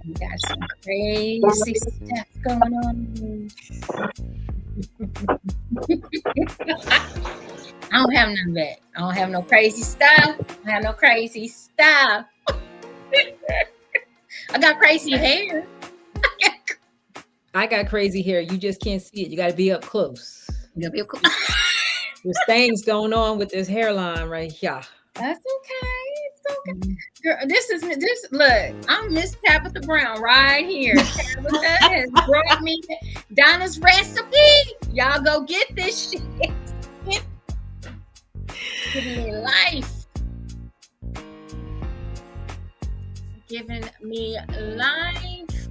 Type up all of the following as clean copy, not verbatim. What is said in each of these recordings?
We got some crazy stuff going on. I don't have none of that. I don't have no crazy stuff. I have no crazy stuff. I got crazy hair. I got crazy hair. You just can't see it. You got to be up close. That's There's things going on with this hairline right here. okay. It's okay. Girl, this. Look, I'm Miss Tabitha Brown right here. Tabitha has brought me Donna's recipe. Y'all go get this shit. Giving me life. Giving me life.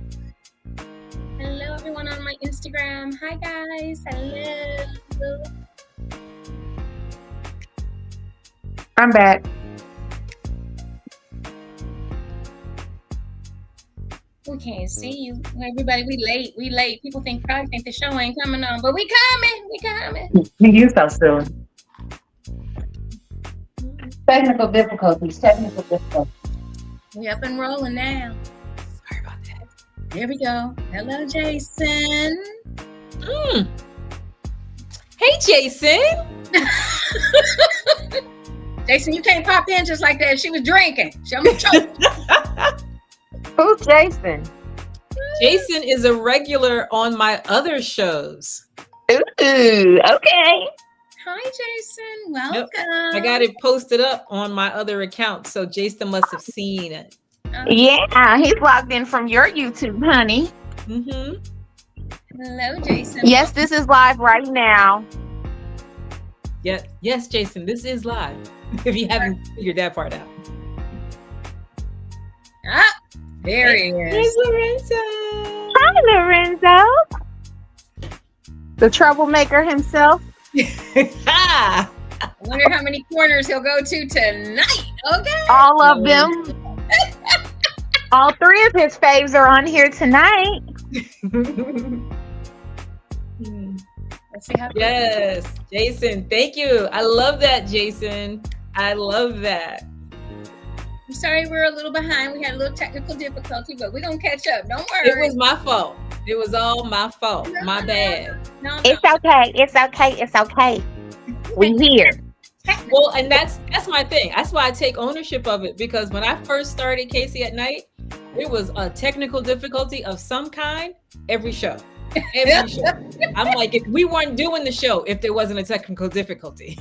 Hello, everyone on my Instagram. Hi, guys. Hello. I'm back. We can't see you. Everybody, we late. We late. People probably think the show ain't coming on, but we coming. We coming. You so soon. Technical difficulties. We up and rolling now. Sorry about that. There we go. Hello, Jason. Hey, Jason. Jason, you can't pop in just like that. She was drinking. Show me Who's Jason? Jason is a regular on my other shows. Ooh, okay. Hi, Jason. Welcome. Yep. I got it posted up on my other account, so Jason must have seen it. Yeah, he's logged in from your YouTube, honey. Mm-hmm. Hello, Jason. Yes, this is live right now. Yes, Jason, this is live. If you haven't figured that part out. Ah, there he is. There's Lorenzo. Hi, Lorenzo. The troublemaker himself. I wonder how many corners he'll go to tonight. Okay. All of them. All three of his faves are on here tonight. Let's see how. Yes, Jason. Thank you. I love that, Jason. I love that. I'm sorry we're a little behind. We had a little technical difficulty, but we're going to catch up. Don't worry. It was my fault. It was all my fault. My bad. No. It's okay. It's okay. It's okay. We here. Well, and that's my thing. That's why I take ownership of it, because when I first started Casey at Night, it was a technical difficulty of some kind every show. Every show. I'm like, if we weren't doing the show if there wasn't a technical difficulty.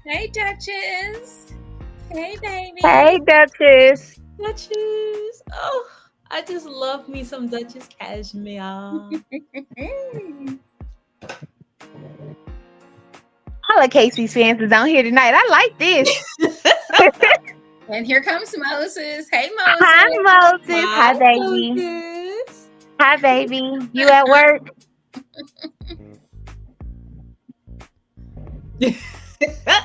Hey, Duchess. Hey, baby. Hey, Duchess. Duchess. Oh, I just love me some Duchess cashmere. All of Casey's fans is on here tonight. I like this. And here comes Moses. Hey, Moses. Hi, Moses. Hi, baby. Moses. Hi, baby. You at work?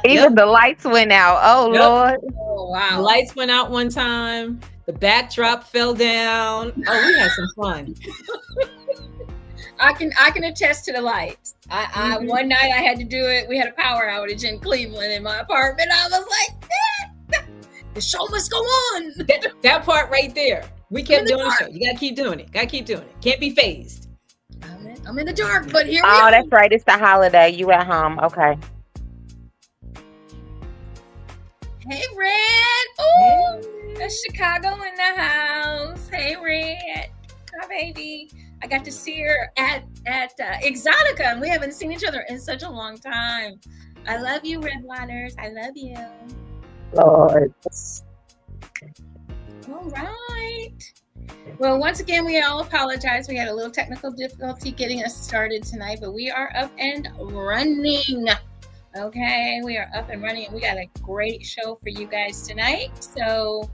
Even the lights went out. Oh, Yep. Lord. Oh, The wow. lights went out one time. The backdrop fell down. Oh, we had some fun. I can attest to the lights. I one night I had to do it. We had a power outage in Cleveland in my apartment. I was like, the show must go on. That part right there. We kept doing the show. You gotta keep doing it. Can't be phased. I'm in the dark, but here we Oh, are. that's right. It's the holiday. You at home. Okay. Hey, Red. Oh, that's Chicago in the house. Hey, Red. Hi, baby. I got to see her at Exotica, and we haven't seen each other in such a long time. I love you, Red Waters. I love you. Lord. All right. Well, once again, we all apologize. We had a little technical difficulty getting us started tonight, but we are up and running. Okay, we are up and running, and we got a great show for you guys tonight. So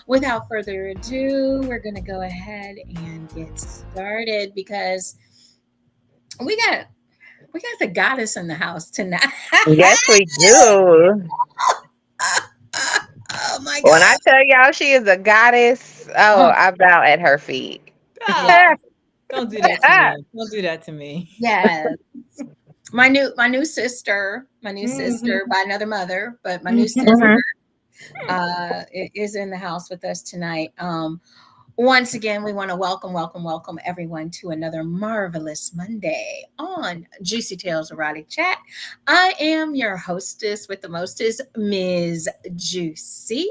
without further ado, we're going to go ahead and get started because we got the goddess in the house tonight. Yes, we do. Oh my God. When I tell y'all she is a goddess, I bow at her feet. Oh, don't do that to me. Don't do that to me. Yes. My new sister by another mother, but my new sister is in the house with us tonight. Once again, we want to welcome everyone to another marvelous Monday on JewCee Tales Erotic Chat. I am your hostess with the mostest, Ms. JewCee.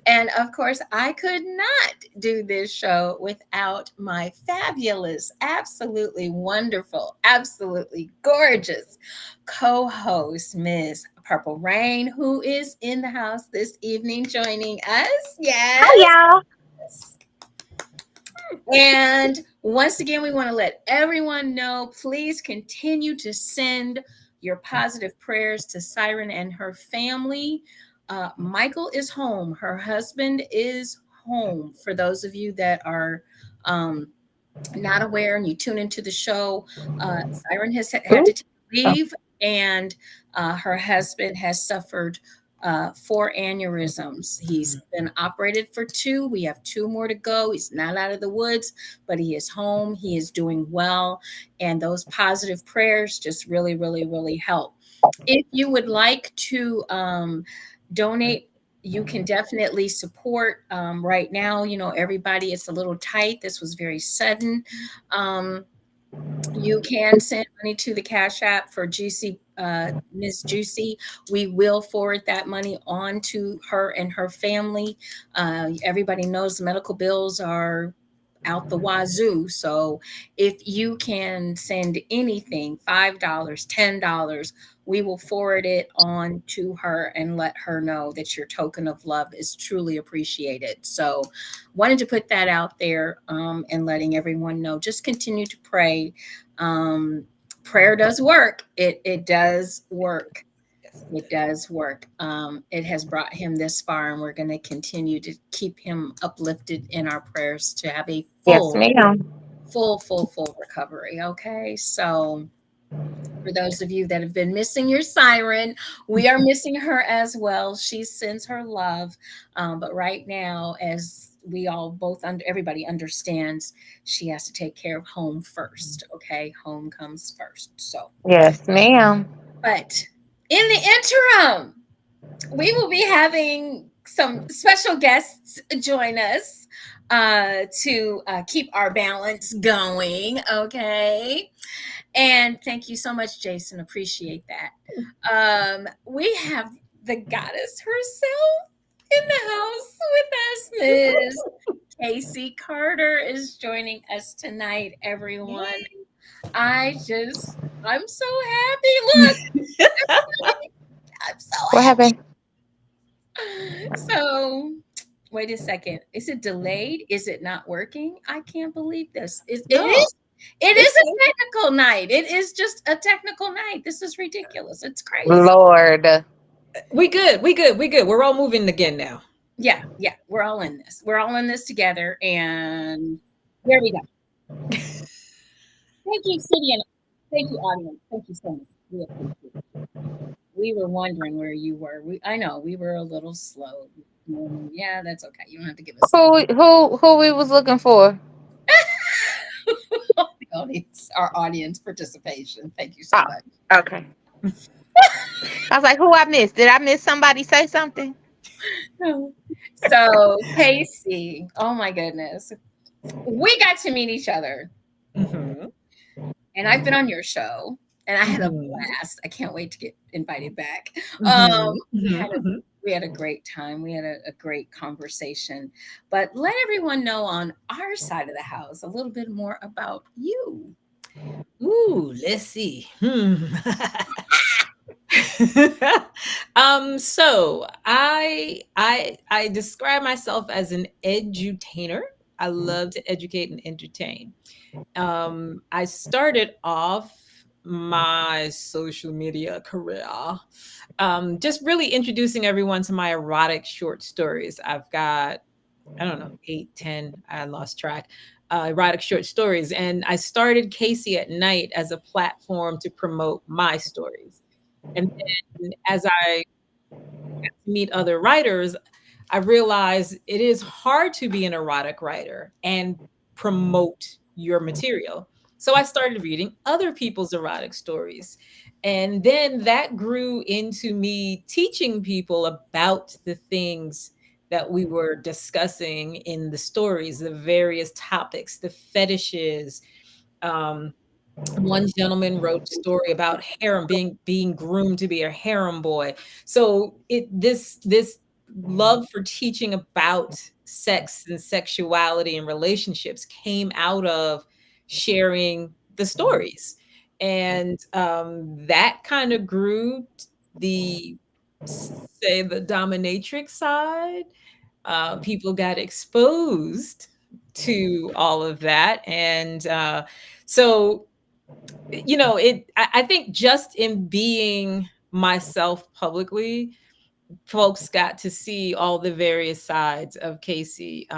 And of course, I could not do this show without my fabulous, absolutely wonderful, absolutely gorgeous co host, Ms. Purple Rain, who is in the house this evening joining us. Hi, Yes. y'all. And once again, we want to let everyone know, please continue to send your positive prayers to Siren and her family. Michael is home. Her husband is home. For those of you that are not aware and you tune into the show, Siren has had to leave, and her husband has suffered 4 aneurysms. He's been operated for 2. We have 2 more to go. He's not out of the woods, but he is home. He is doing well. And those positive prayers just really, really, really help. If you would like to donate, you can definitely support. Right now, everybody, it's a little tight. This was very sudden. You can send money to the Cash App for JewCee, Ms. JewCee. We will forward that money on to her and her family. Everybody knows medical bills are out the wazoo. So if you can send anything, $5, $10, we will forward it on to her and let her know that your token of love is truly appreciated. So wanted to put that out there, and letting everyone know, just continue to pray. Prayer does work. It does work. It does work. It has brought him this far, and we're going to continue to keep him uplifted in our prayers to have a Yes, ma'am. full recovery. Okay. So for those of you that have been missing your Siren, we are missing her as well. She sends her love. But right now, as we all everybody understands, she has to take care of home first. Okay. Home comes first. So, Yes, ma'am. but in the interim, we will be having some special guests join us to keep our balance going. Okay. And thank you so much, Jason. Appreciate that. We have the goddess herself in the house with us. Ms. Casey Carter is joining us tonight, everyone. I'm so happy. Look, I'm so What happy. happened? So, wait a second. Is it delayed? Is it not working? I can't believe this. It No. is. It is a technical night. It is just a technical night. This is ridiculous. It's crazy. Lord. We good. We're all moving again now. Yeah. We're all in this. We're all in this together. And there we go. Thank you, City, and thank you, audience. Thank you so much. We appreciate it. We were wondering where you were. I know we were a little slow. Yeah, that's okay. You don't have to give us Who we was looking for? our audience participation. Thank you so much. Okay. I was like, who I missed? Did I miss somebody say something? No. So, Casey, oh my goodness. We got to meet each other. Mm-hmm. And I've been on your show, and I had a Mhm. blast. I can't wait to get invited back. Mhm. We had a great time. We had a great conversation. But let everyone know on our side of the house a little bit more about you. Ooh, let's see. So I describe myself as an edutainer. I love to educate and entertain. I started off my social media career just really introducing everyone to my erotic short stories. I've got, I don't know, 8, 10, I lost track, erotic short stories. And I started Casey at Night as a platform to promote my stories. And then as I got to meet other writers, I realized it is hard to be an erotic writer and promote your material. So I started reading other people's erotic stories. And then that grew into me teaching people about the things that we were discussing in the stories, the various topics, the fetishes. Um, One gentleman wrote a story about harem being groomed to be a harem boy. So this love for teaching about sex and sexuality and relationships came out of sharing the stories, and that kind of grew the, say, the dominatrix side. People got exposed to all of that, and so I think just in being myself publicly, folks got to see all the various sides of Casey.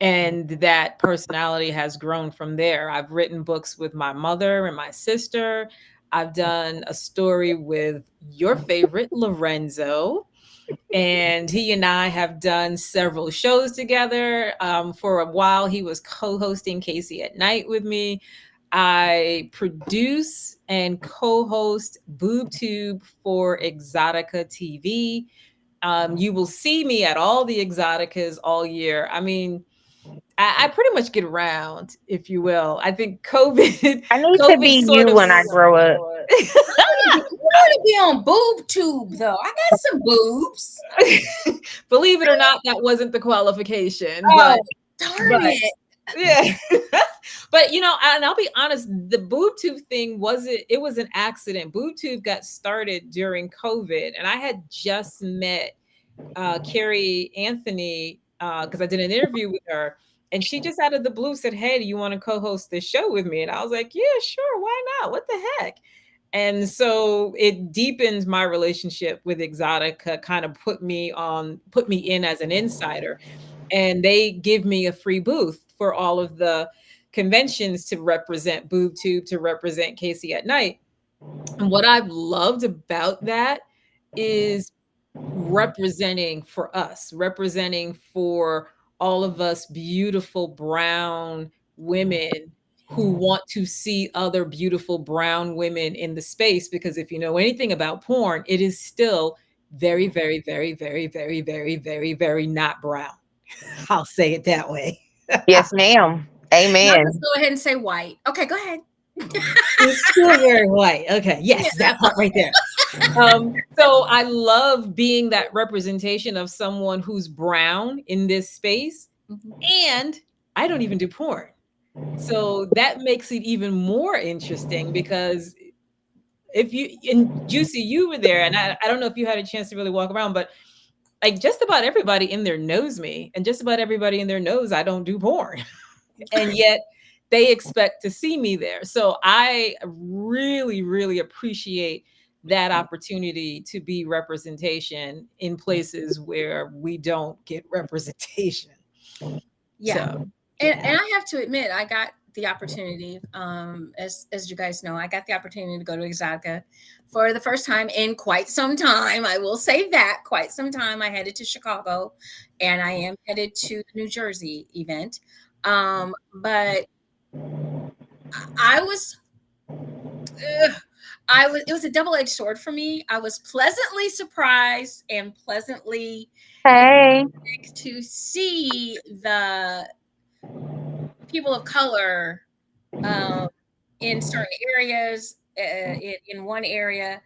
And that personality has grown from there. I've written books with my mother and my sister. I've done a story with your favorite, Lorenzo, and he and I have done several shows together. For a while, he was co-hosting Casey at Night with me. I produce and co-host BoobTube for Exotica TV. You will see me at all the Exoticas all year. I mean, I pretty much get around, if you will. I think COVID, I need to COVID be sort you of. when I grow up. I want to be on boob tube though. I got some boobs. Believe it or not, that wasn't the qualification, Oh, darn but it. yeah. But and I'll be honest, the BoobTube thing it was an accident. BoobTube got started during COVID, and I had just met Carrie Anthony because I did an interview with her, and she just out of the blue said, "Hey, do you want to co-host this show with me?" And I was like, "Yeah, sure, why not? What the heck?" And so it deepened my relationship with Exotica, kind of put me in as an insider. And they give me a free booth for all of the conventions to represent BoobTube, to represent Casey at Night. And what I've loved about that is representing for us, representing for all of us beautiful brown women who want to see other beautiful brown women in the space. Because if you know anything about porn, it is still very, very, very, very, very, very, very, very not brown. I'll say it that way. Yes, ma'am. I'll Amen. just go ahead and say white. Okay, go ahead. It's still very white. Okay, yes, that part right there. So I love being that representation of someone who's brown in this space, and I don't even do porn. So that makes it even more interesting because and JewCee, you were there, and I don't know if you had a chance to really walk around, but like just about everybody in there knows me, and just about everybody in there knows I don't do porn. And yet they expect to see me there. So I really, really appreciate that opportunity to be representation in places where we don't get representation. Yeah. So, And I have to admit, I got the opportunity, as you guys know, I got the opportunity to go to Exotica for the first time in quite some time. I will say that, quite some time. I headed to Chicago, and I am headed to the New Jersey event. But I was, it was a double-edged sword for me. I was pleasantly surprised and pleasantly Hey. to see the people of color in certain areas. In one area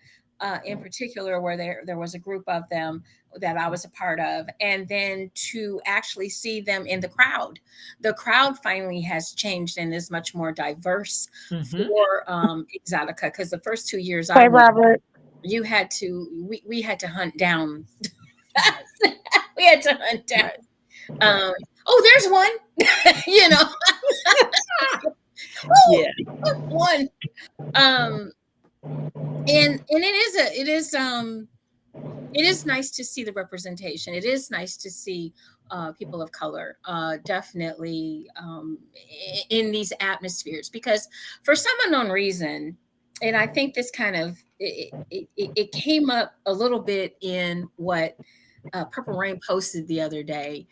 in particular, where there was a group of them that I was a part of, and then to actually see them in the crowd. The crowd finally has changed and is much more diverse for Exotica, because the first 2 years I Hey, went, Robert. we had to hunt down. We had to hunt down. Oh, there's one. You know. yeah. One. And it is nice to see the representation. It is nice to see people of color definitely in these atmospheres, because for some unknown reason, and I think this kind of it came up a little bit in what Purple Rain posted the other day.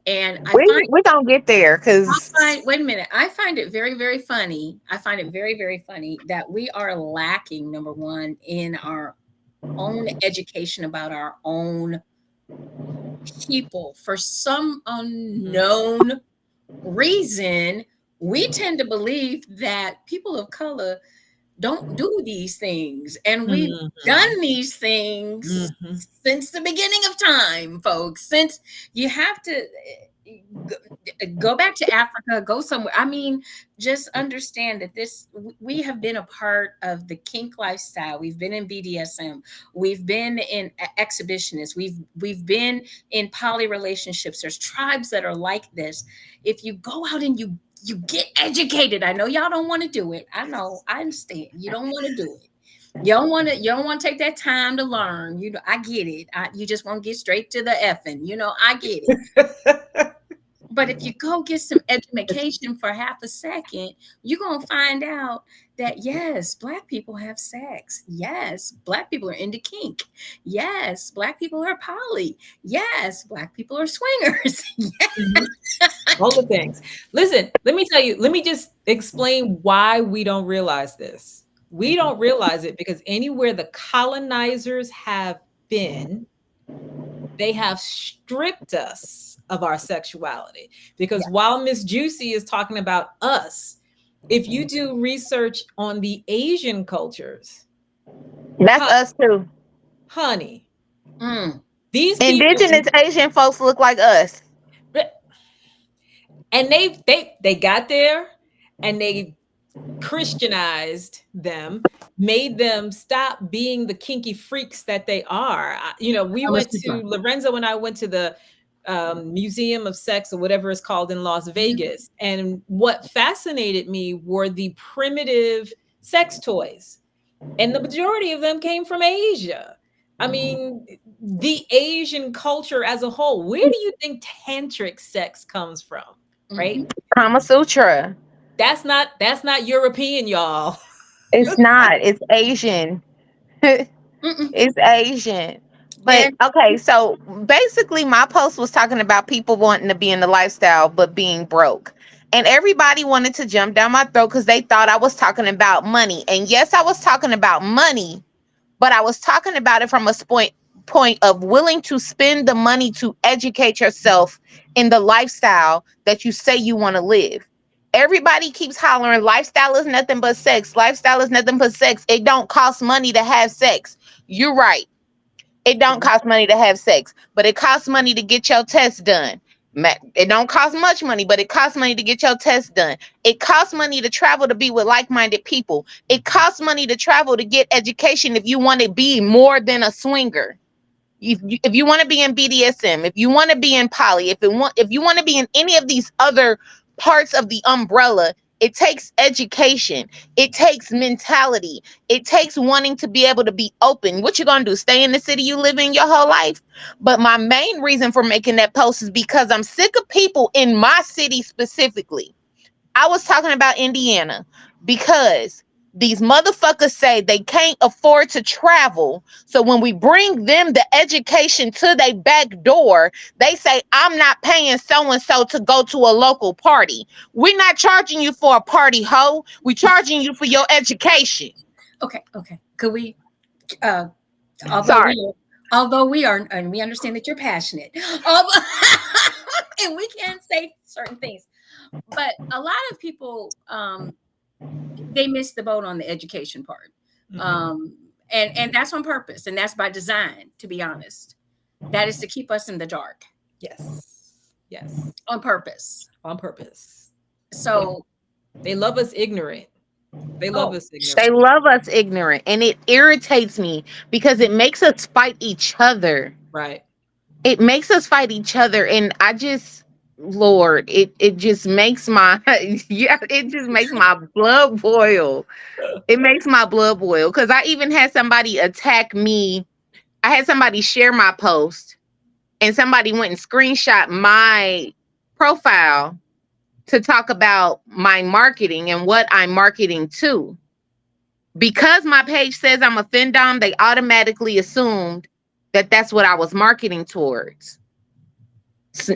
And we don't get there because wait a minute. I find it very, very funny. I find it very, very funny that we are lacking, number one, in our own education about our own people, for some unknown reason, we tend to believe that people of color don't do these things. And we've done these things since the beginning of time, folks. Since you have to go back to Africa, go somewhere. I mean, just understand that we have been a part of the kink lifestyle. We've been in BDSM. We've been in exhibitionists. We've been in poly relationships. There's tribes that are like this. If you go out and you get educated, I know y'all don't want to do it. I know, I understand. You don't want to do it. You don't want to take that time to learn. You know, I get it. You just want to get straight to the effing. You know, I get it. But if you go get some education for half a second, you're going to find out that, yes, Black people have sex. Yes, Black people are into kink. Yes, Black people are poly. Yes, Black people are swingers. Yes. All the things. Listen, let me tell you, let me just explain why we don't realize this. We don't realize it because anywhere the colonizers have been, they have stripped us of our sexuality. Because while Miss JewCee is talking about us, if you do research on the Asian cultures, that's us too, honey. These indigenous Asian folks look like us, and they got there and they Christianized them, made them stop being the kinky freaks that they are. You know, Lorenzo and I went to the Museum of Sex or whatever it's called in Las Vegas. And what fascinated me were the primitive sex toys. And the majority of them came from Asia. I mean, the Asian culture as a whole, where do you think tantric sex comes from? Right? Kama Sutra. That's not European, y'all. It's not. It's Asian. It's Asian. But okay, so basically my post was talking about people wanting to be in the lifestyle but being broke. And everybody wanted to jump down my throat because they thought I was talking about money. And yes, I was talking about money, but I was talking about it from a point of willing to spend the money to educate yourself in the lifestyle that you say you want to live. Everybody keeps hollering, lifestyle is nothing but sex. Lifestyle is nothing but sex. It don't cost money to have sex. You're right. It don't cost money to have sex, but it costs money to get your test done. It don't cost much money, but it costs money to get your test done. It costs money to travel to be with like-minded people. It costs money to travel to get education if you want to be more than a swinger. If you want to be in BDSM, if you want to be in poly, if you want to be in any of these other parts of the umbrella, it takes education. It takes mentality. It takes wanting to be able to be open. What you gonna do? Stay in the city you live in your whole life? But my main reason for making that post is because I'm sick of people in my city specifically. I was talking about Indiana because these motherfuckers say they can't afford to travel. So when we bring them the education to their back door, they say, I'm not paying so-and-so to go to a local party. We're not charging you for a party, ho. We're charging you for your education. Okay. Could we, although we are, and we understand that you're passionate, and we can say certain things, but a lot of people, they miss the boat on the education part. And that's on purpose. And that's by design, to be honest. That is to keep us in the dark. Yes. On purpose. So they love us ignorant. They love us ignorant. And it irritates me because it makes us fight each other. Right. It makes us fight each other. And I just, Lord, it just makes my blood boil. It makes my blood boil because I even had somebody attack me. I had somebody share my post and somebody went and screenshot my profile to talk about my marketing and what I'm marketing to. Because my page says I'm a femdom, they automatically assumed that that's what I was marketing towards.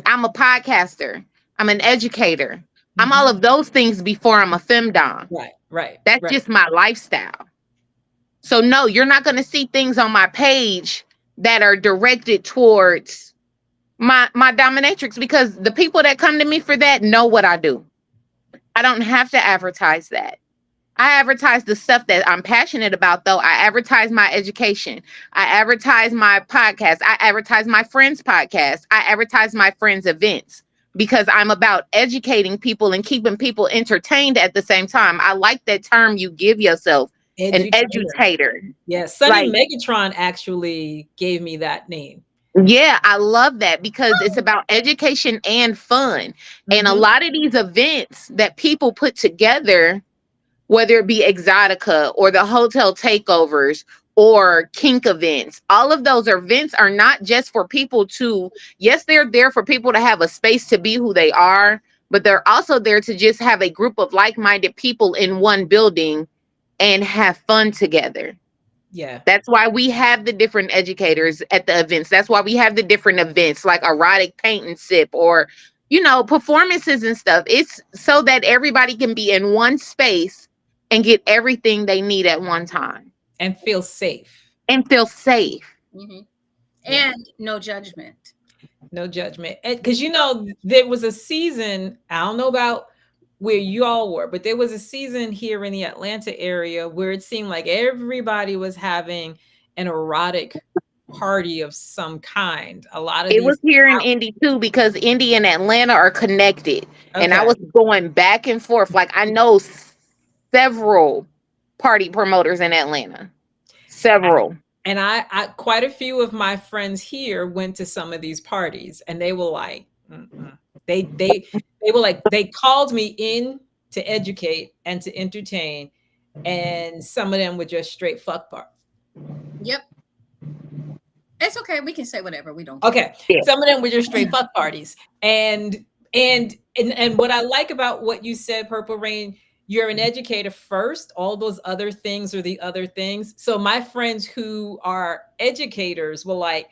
I'm a podcaster. I'm an educator. I'm all of those things before I'm a femdom. Right. That's just my lifestyle. So no, you're not going to see things on my page that are directed towards my dominatrix, because the people that come to me for that know what I do. I don't have to advertise that. I advertise the stuff that I'm passionate about, though. I advertise my education. I advertise my podcast. I advertise my friends' podcast. I advertise my friends' events because I'm about educating people and keeping people entertained at the same time. I like that term you give yourself, an educator. Yes, Sonny Megatron actually gave me that name. Yeah, I love that because it's about education and fun. And a lot of these events that people put together, whether it be Exotica or the hotel takeovers or kink events, all of those events are not just for people to, yes, they're there for people to have a space to be who they are, but they're also there to just have a group of like-minded people in one building and have fun together. Yeah. That's why we have the different educators at the events. That's why we have the different events like erotic paint and sip or, performances and stuff. It's so that everybody can be in one space and get everything they need at one time. And feel safe. Mm-hmm. And no judgment. No judgment. Because, there was a season, I don't know about where you all were, but there was a season here in the Atlanta area where it seemed like everybody was having an erotic party of some kind. A lot of it was here in Indy too, because Indy and Atlanta are connected. Okay. And I was going back and forth. Like, I know several party promoters in Atlanta. Several. And I quite a few of my friends here went to some of these parties, and they were like, they were like, they called me in to educate and to entertain, and some of them were just straight fuck part. Yep. It's okay. We can say whatever. We don't care. Okay. Yeah. Some of them were just straight fuck parties. And what I like about what you said, Purple Rain, you're an educator first. All those other things are the other things. So my friends who are educators were like,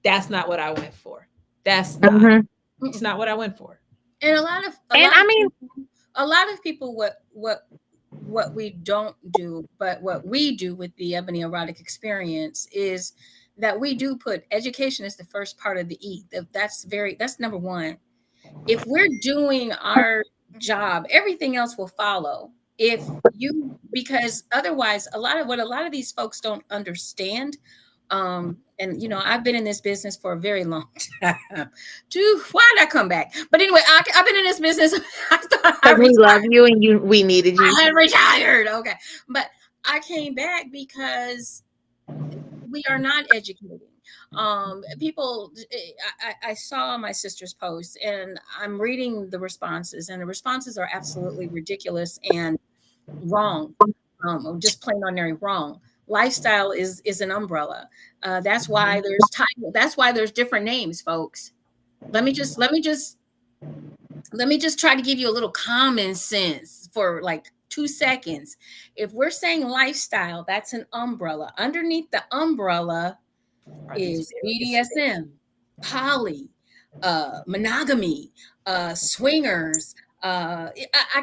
that's not what I went for. That's not, it's not what I went for. And a lot of people, what we don't do, but what we do with the Ebony Erotic Experience is that we do put education as the first part of the E. That's number one. If we're doing our job, everything else will follow. Because otherwise, a lot of these folks don't understand. And I've been in this business for a very long time. Why did I come back? But anyway, I've been in this business. I thought we love you and we needed you. I retired. Okay, but I came back because we are not educating. People, I saw my sister's post and I'm reading the responses, and the responses are absolutely ridiculous and wrong. Just plain ordinary wrong. Lifestyle is an umbrella. That's why there's title. That's why there's different names, folks. Let me just try to give you a little common sense for like 2 seconds. If we're saying lifestyle, that's an umbrella. Underneath the umbrella is BDSM, poly, monogamy, swingers. I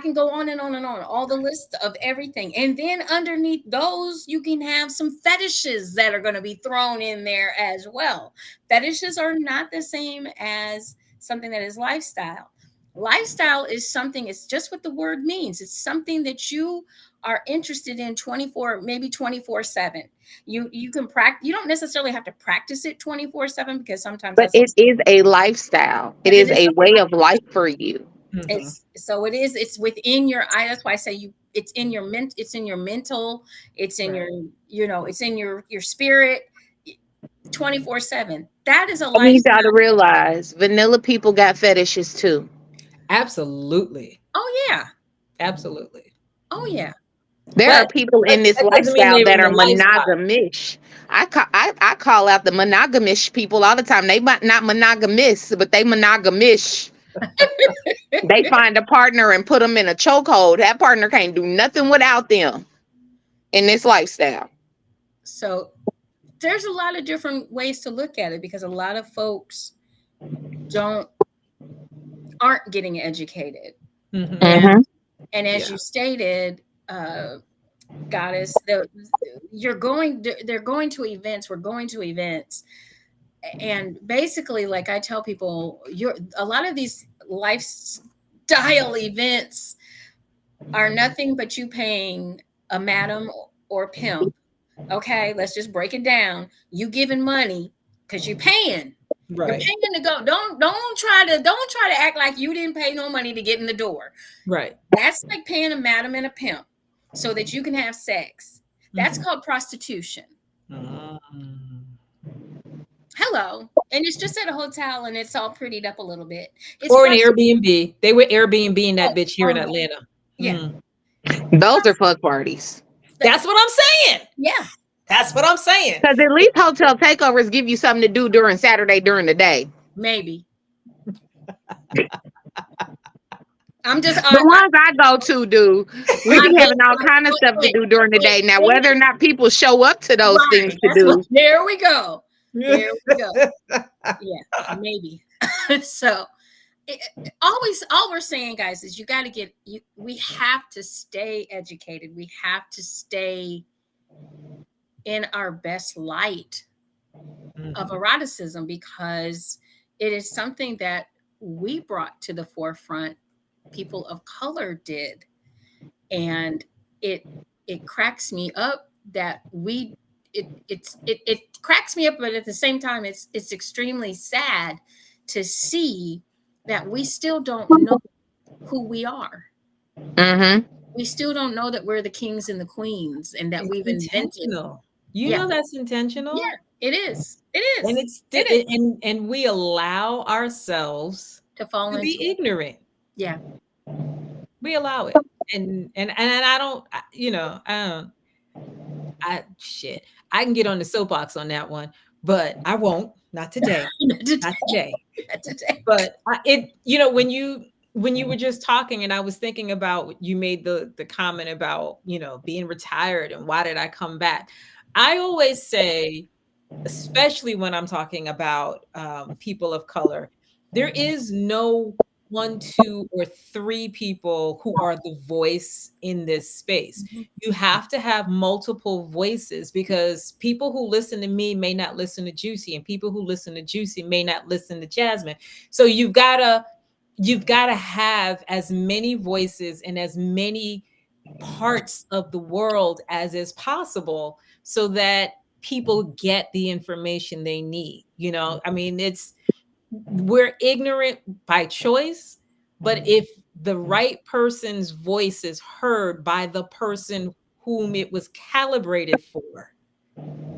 can go on and on and on, all the list of everything. And then underneath those, you can have some fetishes that are going to be thrown in there as well. Fetishes are not the same as something that is lifestyle. Lifestyle is something, it's just what the word means. It's something that you are interested in 24/7. You can practice. You don't necessarily have to practice it 24/7 because sometimes. But it is a lifestyle. It is a way of life for you. It's within your eye. That's why I say it's in your mental, it's in your spirit 24/7. That is a lifestyle. I need y'all to realize vanilla people got fetishes too. Absolutely. Oh yeah. Absolutely. Oh yeah. There are people in this lifestyle that are monogamish. I call out the monogamish people all the time. They might not monogamous, but they monogamish. They find a partner and put them in a chokehold. That partner can't do nothing without them in this lifestyle. So there's a lot of different ways to look at it because a lot of folks aren't getting educated. And as you stated, Goddess, they're going to events. We're going to events, And basically, like I tell people, a lot of these lifestyle events are nothing but you paying a madam or pimp. Okay, let's just break it down. You giving money because you're paying. Right. You're paying to go. Don't try to act like you didn't pay no money to get in the door. Right. That's like paying a madam and a pimp so that you can have sex. That's called prostitution. Hello. And it's just at a hotel and it's all prettied up a little bit. Or an Airbnb. They were Airbnb-ing that bitch here in Atlanta. Yeah. Those are fuck parties. That's what I'm saying. Yeah. That's what I'm saying. Because at least hotel takeovers give you something to do during Saturday during the day. Maybe. I'm just the ones I go to do. We be having all kind of stuff to do during the day. Now, whether or not people show up to those things to do. There we go. There we go. Yeah, maybe. So all we're saying, guys, is we have to stay educated. We have to stay in our best light of eroticism, because it is something that we brought to the forefront. People of color did. And it cracks me up that it cracks me up, but at the same time, it's extremely sad to see that we still don't know who we are. Mm-hmm. We still don't know that we're the kings and the queens, and that we've invented. You know that's intentional. Yeah, it is. It is. And it's and we allow ourselves to fall into be ignorant. Yeah. We allow it. And I don't, I can get on the soapbox on that one, but I won't. Not today. Not today. But when you were just talking, and I was thinking about, you made the comment about, being retired and why did I come back? I always say, especially when I'm talking about people of color, there is no 1, 2, or 3 people who are the voice in this space. You have to have multiple voices, because people who listen to me may not listen to JewCee, and people who listen to JewCee may not listen to Jasmine. So you've got to have as many voices and as many parts of the world as is possible, so that people get the information they need. I mean, we're ignorant by choice, but if the right person's voice is heard by the person whom it was calibrated for,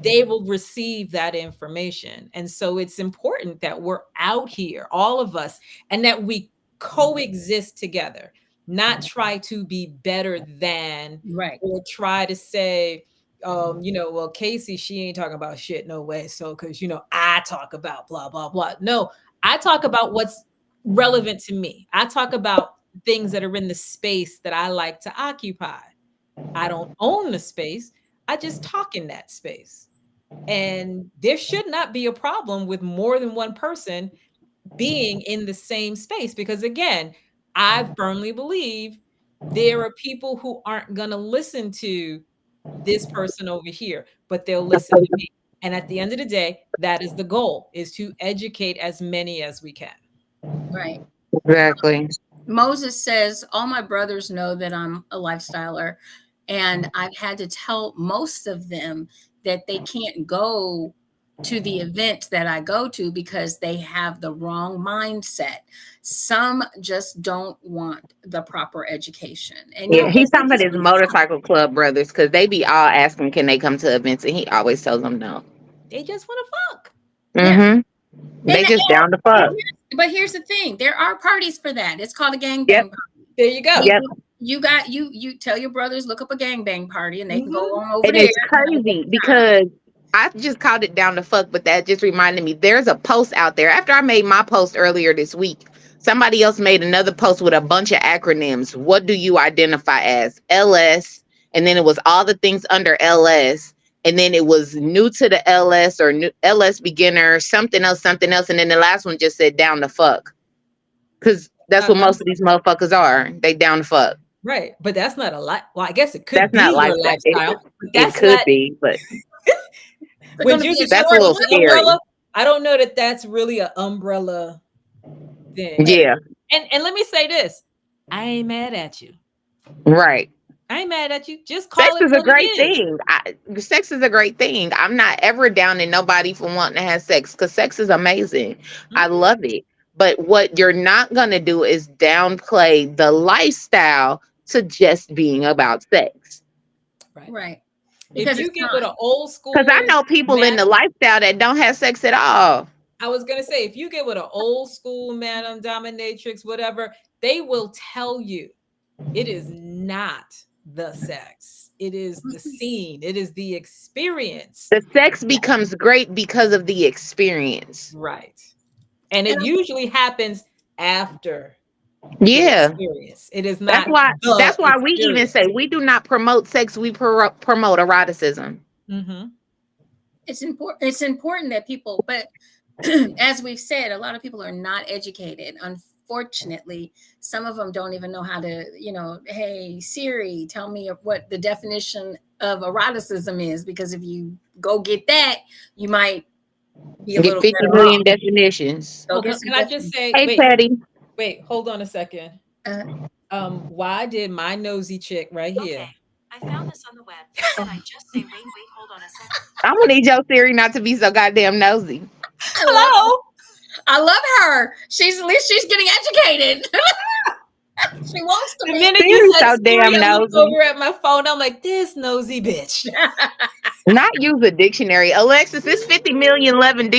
they will receive that information. And so it's important that we're out here, all of us, and that we coexist together, not try to be better than, right, or try to say, well, Casey, she ain't talking about shit, no way. So, because, I talk about blah, blah, blah. No, I talk about what's relevant to me. I talk about things that are in the space that I like to occupy. I don't own the space. I just talk in that space. And there should not be a problem with more than one person being in the same space, because, again, I firmly believe there are people who aren't going to listen to this person over here, but they'll listen to me. And at the end of the day, that is the goal, is to educate as many as we can. Right. Exactly. Moses says, all my brothers know that I'm a lifestyler, and I've had to tell most of them that they can't go to the events that I go to because they have the wrong mindset. Some just don't want the proper education. And he's talking about his motorcycle club brothers, because they be all asking, can they come to events? And he always tells them no. They just want to fuck. Mm-hmm. They just down to fuck. But here's the thing. There are parties for that. It's called a gangbang party. There you go. Yep. You tell your brothers, look up a gangbang party, and they can go on over and there. It's crazy because I just called it down to fuck, but that just reminded me, there's a post out there. After I made my post earlier this week, somebody else made another post with a bunch of acronyms. What do you identify as? LS. And then it was all the things under LS. And then it was new to the LS, or new LS beginner, something else. And then the last one just said down to fuck. Because that's what most of these motherfuckers are. They down to fuck. Right. But that's not a lot. Well, I guess it could that's be not your like lifestyle. It could be, but when you that's a little scary. I don't know that that's really an umbrella thing. Yeah. And let me say this. I ain't mad at you. Right. I ain't mad at you. Just Sex call it is a what it great is. thing. Sex is a great thing. I'm not ever downing nobody for wanting to have sex because sex is amazing. I Mhm. love it. But what you're not going to do is downplay the lifestyle to just being about sex. Right. Right. If Because you it's get with not. an old Because I school know people in the madam, lifestyle that don't have sex at all. I was gonna say, if you get with an old school madam, dominatrix, whatever, they will tell you it is not the sex. It is the scene. It is the experience. The sex becomes great because of the experience. Right. And And it usually happens after the Yeah. experience. It is That's not why the that's why we even say experience. we do not promote sex, we promote eroticism. Mm-hmm. it's important. It's important that people, but as we've said, a lot of people are not educated. Unfortunately, some of them don't even know how to, hey Siri, tell me what the definition of eroticism is, because if you go get that, you might be a Get little 50 better off. million definitions. Go Well, get some can I just definition. say, Hey wait, Patty. wait, hold on a second. Uh, Why did my nosy chick right here? Okay, I found this on the web. Can I just say, wait, hold on a second? I'm gonna need your Siri not to be so goddamn nosy. I love Hello. I love her. She's at least she's getting educated. She wants to The be. minute you Siri's said so Siri, damn I looked nosy. over at my phone. I'm like, this nosy bitch. Not use a dictionary. Alexis, there's 50 million 11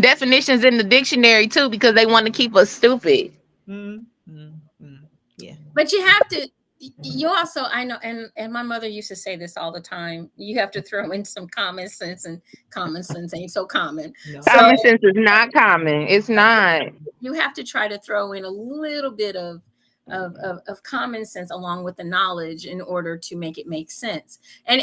definitions in the dictionary too because they want to keep us stupid. Mm, mm, mm. Yeah. But you have to. You also, I know, and my mother used to say this all the time. You have to throw in some common sense, and common sense ain't so common. No. So Common sense is not common. It's not. you have to try to throw in a little bit of common sense along with the knowledge in order to make it make sense. And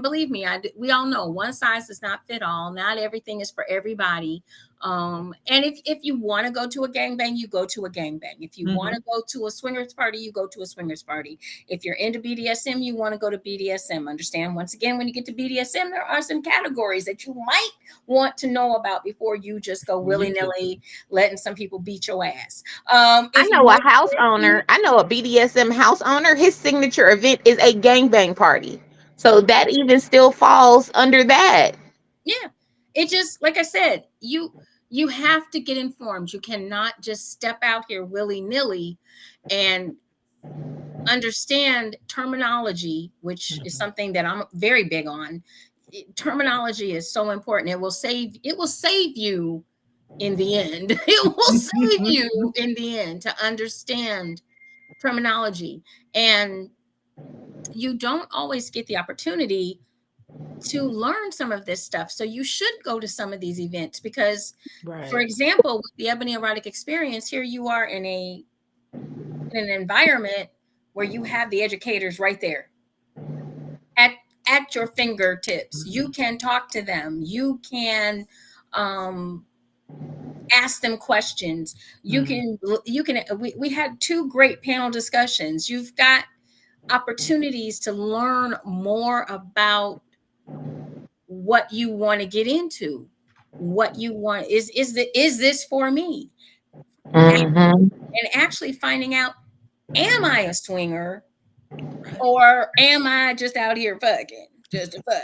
believe me, we all know one size does not fit all. Not everything is for everybody. And if you want to go to a gangbang, you go to a gangbang. If you want to go to a swingers party, you go to a swingers party. If you're into BDSM, you want to go to BDSM. Understand, once again, when you get to BDSM, there are some categories that you might want to know about before you just go willy-nilly letting some people beat your ass. I If you know a want house owner. I know a BDSM house owner. His signature event is a gangbang party. So that even still falls under that. yeah, it just, like I said, you have to get informed. You cannot just step out here willy-nilly and understand terminology, which is something that I'm very big on. Terminology is so important. It will save you in the end. It will save you in the end to understand terminology. And you don't always get the opportunity to learn some of this stuff. So you should go to some of these events because, for Right. example, with the Ebony Erotic Experience, here you are in an environment where you have the educators right there at your fingertips. You can talk to them. You can ask them questions. You can we had two great panel discussions. You've got opportunities to learn more about what you want to get into, what you want. Is this for me? Mm-hmm. And actually finding out, am I a swinger or am I just out here fucking just to fuck,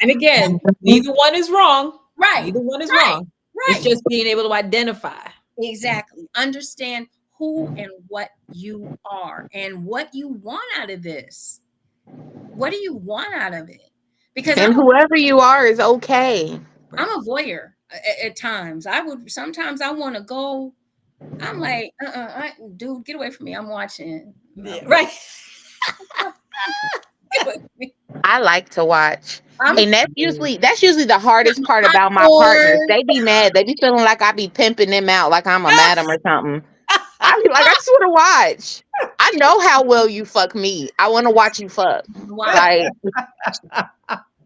And again, neither one is wrong. right, Neither one is right, wrong. It's right. just being able to identify. Exactly. Understand who and what you are and what you want out of this. What do you want out of it? Because And whoever you are is okay. I'm a voyeur at times. Sometimes I want to go. I'm like, dude, get away from me. I'm watching. Yeah, right. I like to watch. I'm And that's usually the hardest part about my partners. popcorn. They be mad. They be feeling like I be pimping them out like I'm a madam or something. I be like, I just want to watch. I know how well you fuck me. I want to watch you fuck. Wow. Like,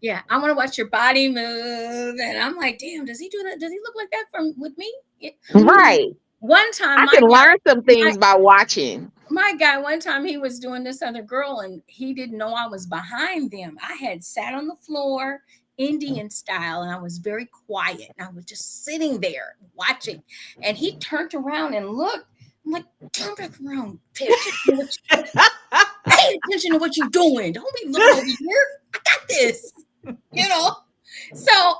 Yeah, I want to watch your body move. And I'm like, damn, does he do that? Does he look like that with me? Yeah. right. One time, I can learn some things by watching. my guy, one time he was doing this other girl and he didn't know I was behind them. I had sat on the floor Indian style, and I was very quiet, and I was just sitting there watching. And he turned around and looked. I'm like, turn back around, pay attention to what you're doing. Don't be looking over here. I got this, you know. So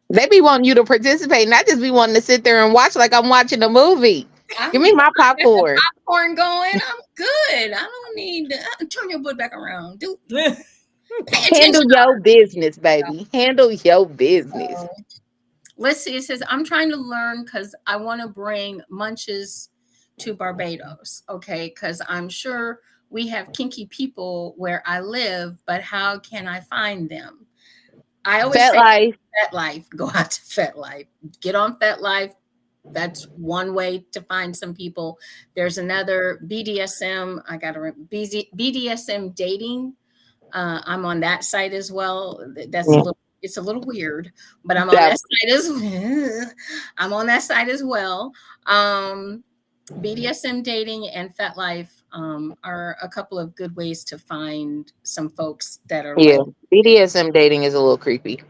They be wanting you to participate, not just be wanting to sit there and watch like I'm watching a movie. Give me my popcorn. Popcorn going. I'm good. I don't need to turn your butt back around. Do Handle your business, baby. Handle your business. Let's see. It says, I'm trying to learn because I want to bring munches to Barbados. Okay. Because I'm sure we have kinky people where I live, but how can I find them? I always say FetLife. Go out to FetLife. Get on FetLife. That's one way to find some people. There's another BDSM. I got to remember BDSM dating. I'm on that site as well. It's a little weird, but I'm on that site as well. BDSM dating and FetLife are a couple of good ways to find some folks that are BDSM dating is a little creepy.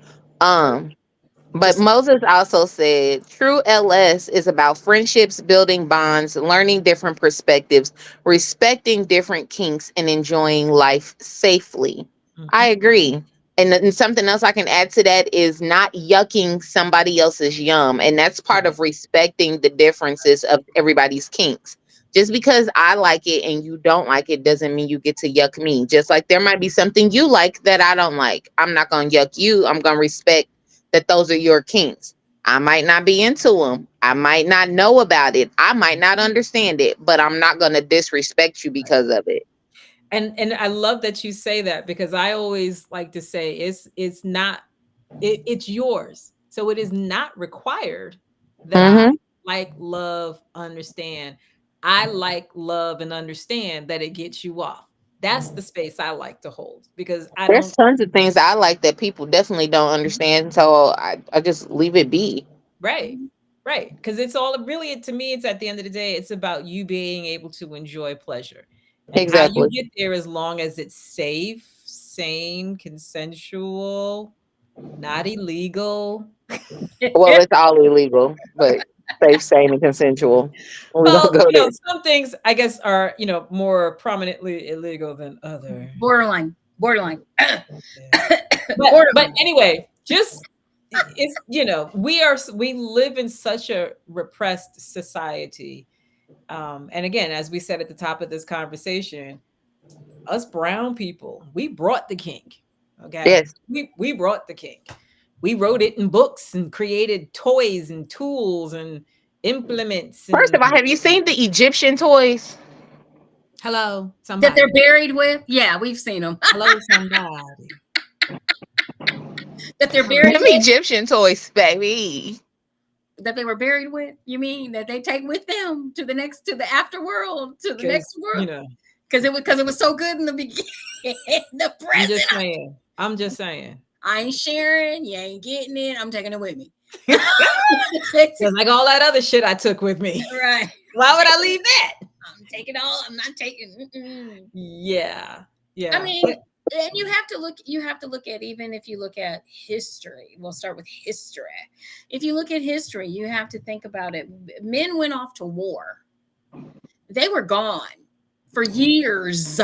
But Moses also said true LS is about friendships, building bonds, learning different perspectives, respecting different kinks, and enjoying life safely. I agree. And something else I can add to that is not yucking somebody else's yum. And that's part of respecting the differences of everybody's kinks. Just because I like it and you don't like it doesn't mean you get to yuck me. Just like there might be something you like that I don't like. I'm not going to yuck you. I'm going to respect that those are your kinks. I might not be into them. I might not know about it. I might not understand it, but I'm not going to disrespect you because of it. And I love that you say that, because I always like to say it's not, it's yours. So it is not required that I like, love, understand. I like, love, and understand that it gets you off. That's the space I like to hold, because there's tons of things I like that people definitely don't understand. So I just leave it be. Right. Because it's all really, to me, it's at the end of the day, it's about you being able to enjoy pleasure. And exactly. How you get there, as long as it's safe, sane, consensual, not illegal. Well, it's all illegal, but safe, sane, and consensual. Well, some things I guess are, more prominently illegal than others. Borderline. But anyway, just it's we live in such a repressed society. And again, as we said at the top of this conversation, us brown people, we brought the kink. Okay. Yes. We brought the kink. We wrote it in books and created toys and tools and implements. First of all, have you seen the Egyptian toys? Hello, somebody. That they're buried with? Yeah, we've seen them. Hello, somebody. That they're buried with? Egyptian toys, baby. That they were buried with? You mean that they take with them to the afterworld, to the next world? Because it was so good in the beginning. The present. I'm just saying. I ain't sharing. You ain't getting it. I'm taking it with me. Just like all that other shit I took with me. Right. Why would I leave that? I'm taking all. I'm not taking. Yeah. I mean, and you have to look at, even if you look at history, we'll start with history. If you look at history, you have to think about it. Men went off to war. They were gone for years.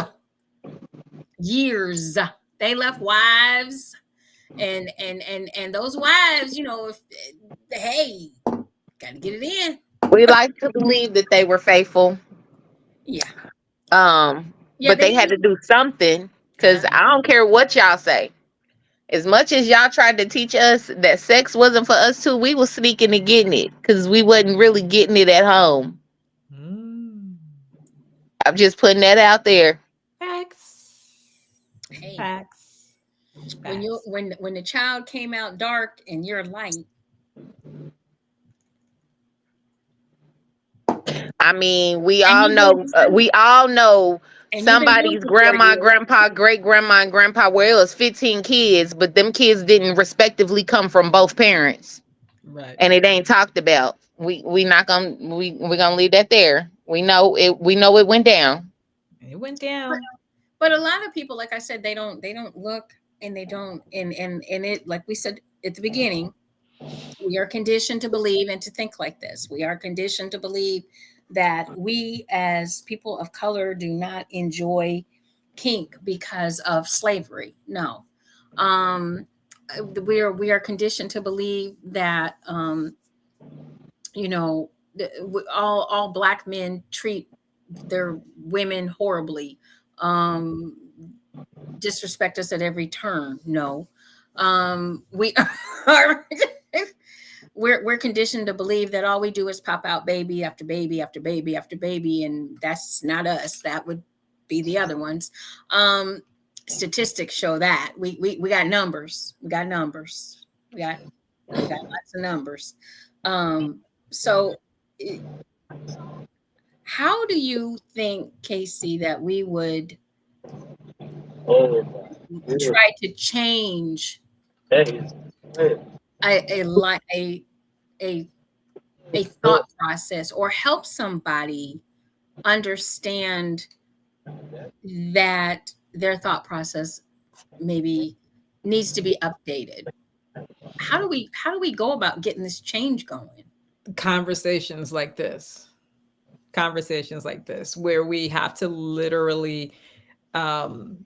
They left wives and those wives, hey, gotta get it in. We like to believe that they were faithful. Yeah. But they had to do something. Because I don't care what y'all say. As much as y'all tried to teach us that sex wasn't for us too, we was sneaking and getting it. Because we wasn't really getting it at home. I'm just putting that out there. Facts. Hey. Facts. When the child came out dark and you're light. I mean, we all know somebody's grandma, grandpa, great grandma, and grandpa, where it was 15 kids, but them kids didn't respectively come from both parents. Right. And it ain't talked about. We're gonna leave that there. We know it went down. It went down. But a lot of people, like I said, they don't look and they don't, and it, like we said at the beginning, we are conditioned to believe and to think like this. We are conditioned to believe that we as people of color do not enjoy kink because of slavery. No. Um, we are conditioned to believe that you know all black men treat their women horribly, um, disrespect us at every turn. No. We are we're conditioned to believe that all we do is pop out baby after baby after baby after baby, and that's not us. That would be the other ones. Um, Statistics show that we got numbers. We got numbers. We got lots of numbers. Um, so, how do you think, Casey, that we would try to change a a a thought process, or help somebody understand that their thought process maybe needs to be updated? How do we go about getting this change going? Conversations like this, where we have to literally um,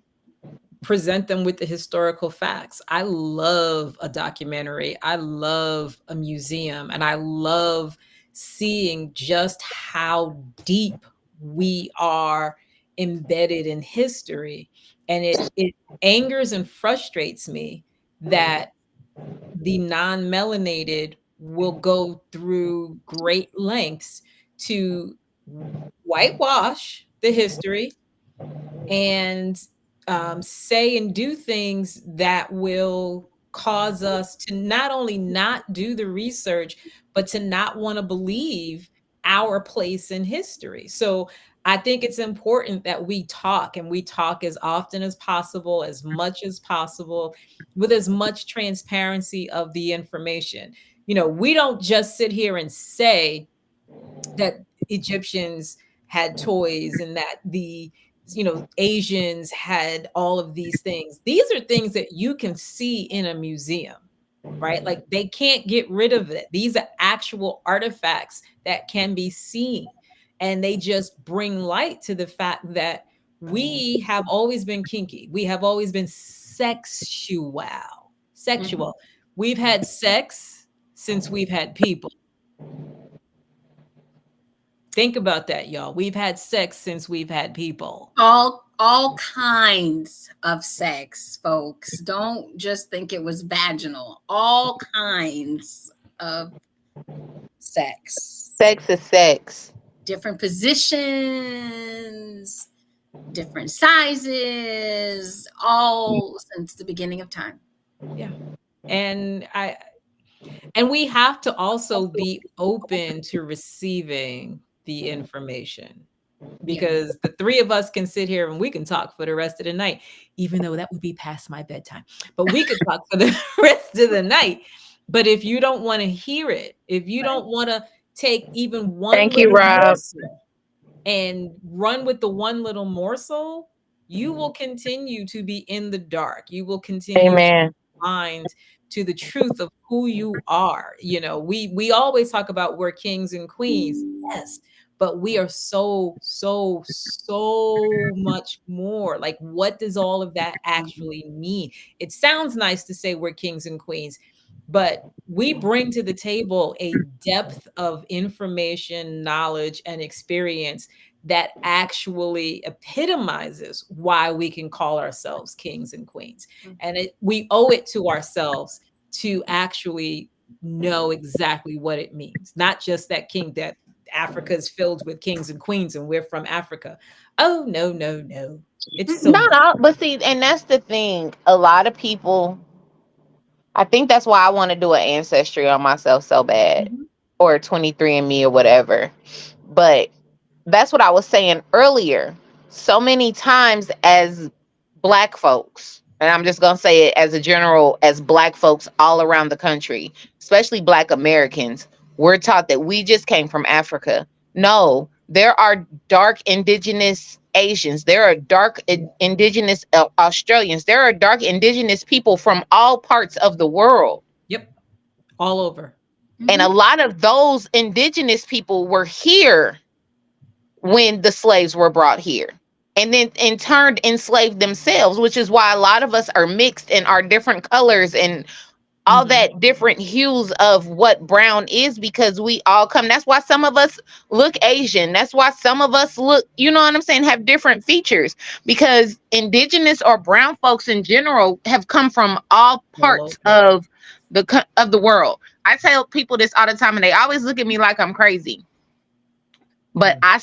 present them with the historical facts. I love a documentary. I love a museum, and I love seeing just how deep we are embedded in history. And it angers and frustrates me that the non-melanated will go through great lengths to whitewash the history and say and do things that will cause us to not only not do the research, but to not want to believe our place in history. So I think it's important that we talk, and we talk as often as possible, as much as possible, with as much transparency of the information. We don't just sit here and say that Egyptians had toys and that the Asians had all of these things. These are things that you can see in a museum, right? Like, they can't get rid of it. These are actual artifacts that can be seen. And they just bring light to the fact that we have always been kinky. We have always been sexual. Sexual. We've had sex since we've had people. Think about that, y'all. We've had sex since we've had people. All kinds of sex, folks. Don't just think it was vaginal. All kinds of sex. Sex is sex. Different positions, different sizes, all since the beginning of time. Yeah. And we have to also be open to receiving the information, because the three of us can sit here and we can talk for the rest of the night, even though that would be past my bedtime. But we could talk for the rest of the night. But if you don't want to hear it, if you don't want to take even one Thank you, little Rob. morsel and run with the one little morsel, you will continue to be in the dark. You will continue to Amen. be blind to the truth of who you are. We always talk about we're kings and queens. Yes. But we are so much more. Like, what does all of that actually mean? It sounds nice to say we're kings and queens, but we bring to the table a depth of information, knowledge, and experience that actually epitomizes why we can call ourselves kings and queens. And we owe it to ourselves to actually know exactly what it means. Not just that Africa is filled with kings and queens and we're from Africa. Oh, no. It's so Not all, but see, and that's the thing. A lot of people, I think that's why I want to do an ancestry on myself so bad, or 23andMe or whatever. But that's what I was saying earlier. So many times as Black folks, and I'm just going to say it as a general, as Black folks all around the country, especially Black Americans, we're taught that we just came from Africa. No, There are dark indigenous Asians. There are dark indigenous Australians. There are dark indigenous people from all parts of the world. Yep. All over. And a lot of those indigenous people were here when the slaves were brought here. And then in turn enslaved themselves, which is why a lot of us are mixed and are different colors and all that different hues of what brown is, because we all come. That's why some of us look Asian. That's why some of us look, you know what I'm saying, have different features, because indigenous or brown folks in general have come from all parts of the world. I tell people this all the time and they always look at me like I'm crazy. But I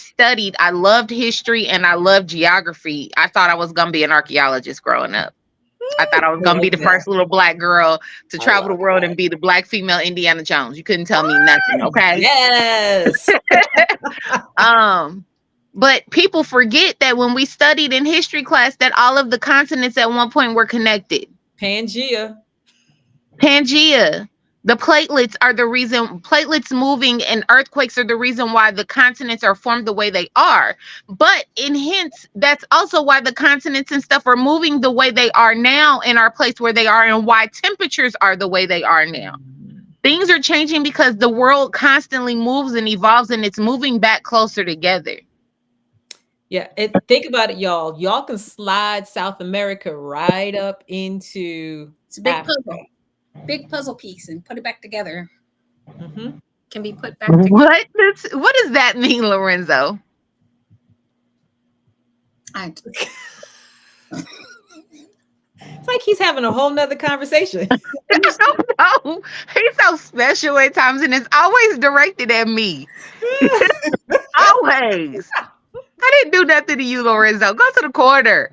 loved history and I loved geography. I thought I was going to be an archaeologist growing up. I thought I was going to be the first little black girl to travel the world and be the black female Indiana Jones. You couldn't tell me nothing, okay? Yes. But people forget that when we studied in history class that all of the continents at one point were connected. Pangea. The platelets moving and earthquakes are the reason why the continents are formed the way they are. But in hints, that's also why the continents and stuff are moving the way they are now in our place where they are, and why temperatures are the way they are now. Things are changing because the world constantly moves and evolves, and it's moving back closer together. Yeah, think about it, y'all. Y'all can slide South America right up into It's a big Africa. puzzle. Big puzzle piece, and put it back together. Can be put back together. What does that mean, Lorenzo? It's like he's having a whole nother conversation. I don't know. He's so special at times, and it's always directed at me. Always. I didn't do nothing to you, Lorenzo. Go to the corner.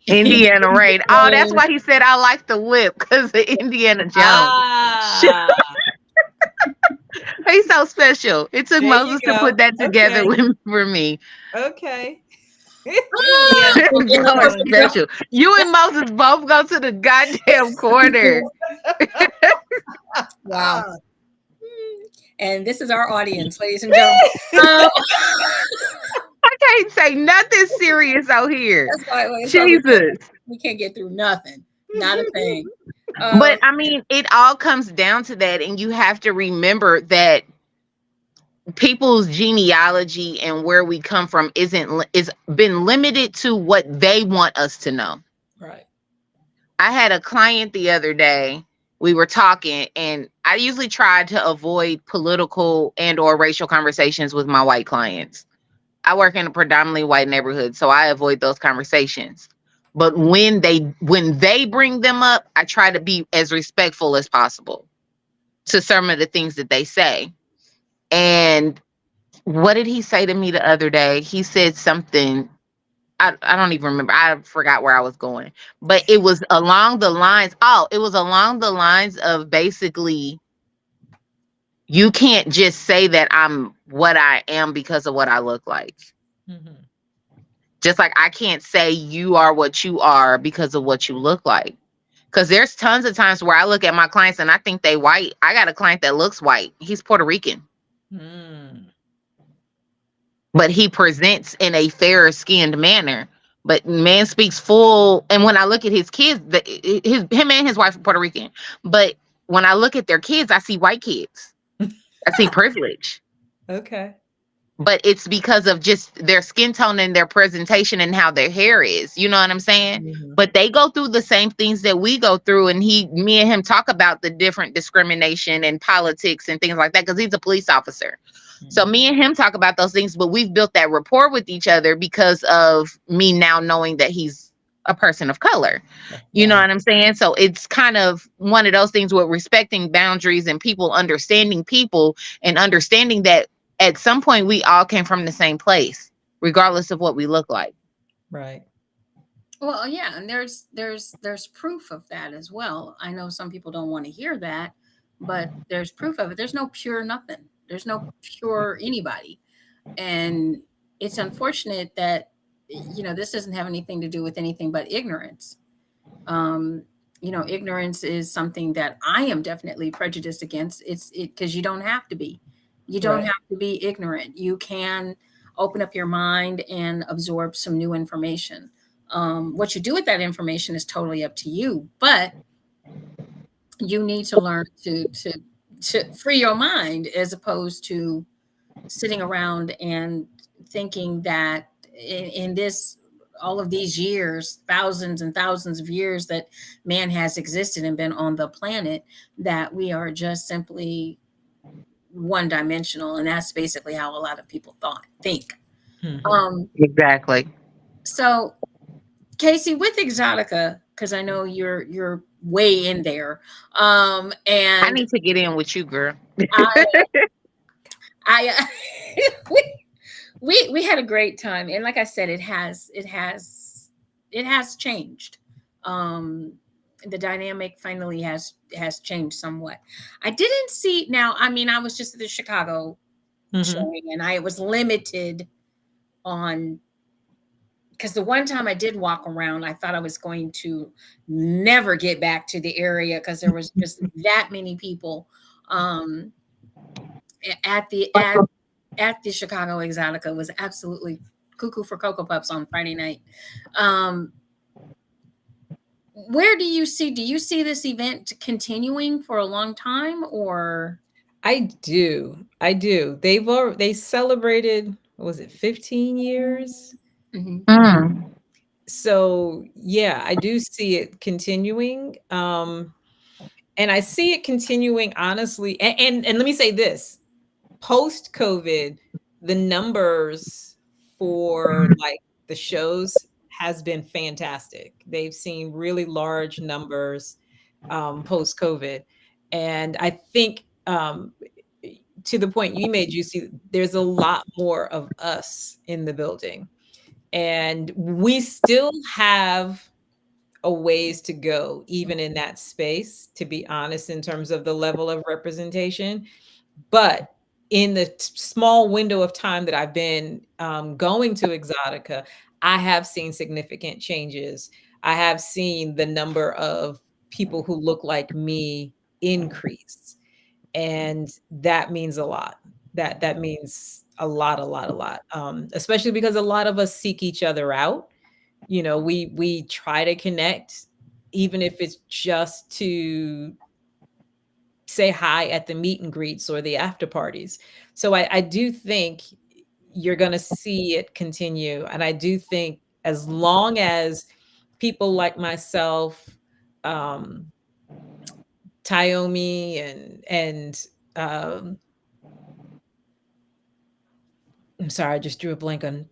Indiana Rain. Oh, that's why he said I like the lip, because of Indiana Jones. He's so special. It took Moses to put that together for me. Okay. Special. You and Moses both go to the goddamn corner. Wow. And this is our audience, ladies and gentlemen. I can't say nothing serious out here. That's why, Jesus. We can't get through nothing. Not a thing. But I mean, it all comes down to that. And you have to remember that people's genealogy and where we come from is been limited to what they want us to know. Right. I had a client the other day. We were talking, and I usually try to avoid political and or racial conversations with my white clients. I work in a predominantly white neighborhood, so I avoid those conversations. But when they bring them up, I try to be as respectful as possible to some of the things that they say. And what did he say to me the other day? He said something, I don't even remember. I forgot where I was going. But it was along the lines of basically, you can't just say that I'm what I am because of what I look like. Just like I can't say you are what you are because of what you look like. Because there's tons of times where I look at my clients and I think they white. I got a client that looks white. He's Puerto Rican. But he presents in a fairer skinned manner. But man speaks full. And when I look at his kids, him and his wife are Puerto Rican. But when I look at their kids, I see white kids. I see privilege. Okay. But it's because of just their skin tone and their presentation and how their hair is. You know what I'm saying? But they go through the same things that we go through. And me and him talk about the different discrimination and politics and things like that, because he's a police officer. So me and him talk about those things, but we've built that rapport with each other because of me now knowing that he's a person of color. You know what I'm saying? So it's kind of one of those things with respecting boundaries and people understanding and understanding that at some point we all came from the same place, regardless of what we look like. Right. Well, yeah, and there's proof of that as well. I know some people don't want to hear that, but there's proof of it. There's no pure nothing. There's no pure anybody. And it's unfortunate that, this doesn't have anything to do with anything but ignorance. Ignorance is something that I am definitely prejudiced against. It's because you don't have to be. You don't Right. have to be ignorant. You can open up your mind and absorb some new information. What you do with that information is totally up to you, but you need to learn to free your mind as opposed to sitting around and thinking that in this all of these years, thousands and thousands of years that man has existed and been on the planet, that we are just simply one dimensional, and that's basically how a lot of people think. Mhm. um Exactly. so Casey, with Exotica, because I know you're way in there, I and need to get in with you, girl. I I we had a great time, and like I said, it has changed. um the dynamic finally has changed somewhat. I didn't see, now I mean, I was just at the Chicago Mhm. showing, and I was limited on, because the one time I did walk around, I thought I was going to never get back to the area because there was just that many people um at the at the Chicago Exotica. Was absolutely cuckoo for Cocoa Puffs on Friday night. Um, where do you see this event continuing for a long time, or? I do. I do. They celebrated, what was it, 15 years? Mhm. Mm. So, yeah, I do see it continuing. And I see it continuing honestly. And let me say this, post COVID, the numbers for like the shows has been fantastic. They've seen really large numbers post COVID. And I think to the point you made, you see, there's a lot more of us in the building. And we still have a ways to go, even in that space, to be honest, in terms of the level of representation. But in the small window of time that I've been going to Exotica, I have seen significant changes. I have seen the number of people who look like me increase, and that means a lot. That means a lot, a lot, a lot. Especially because a lot of us seek each other out. You know, we try to connect, even if it's just to say hi at the meet and greets or the after parties. So I do think you're going to see it continue. And I do think as long as people like myself, um, Tayomi and I'm sorry, I just drew a blank on,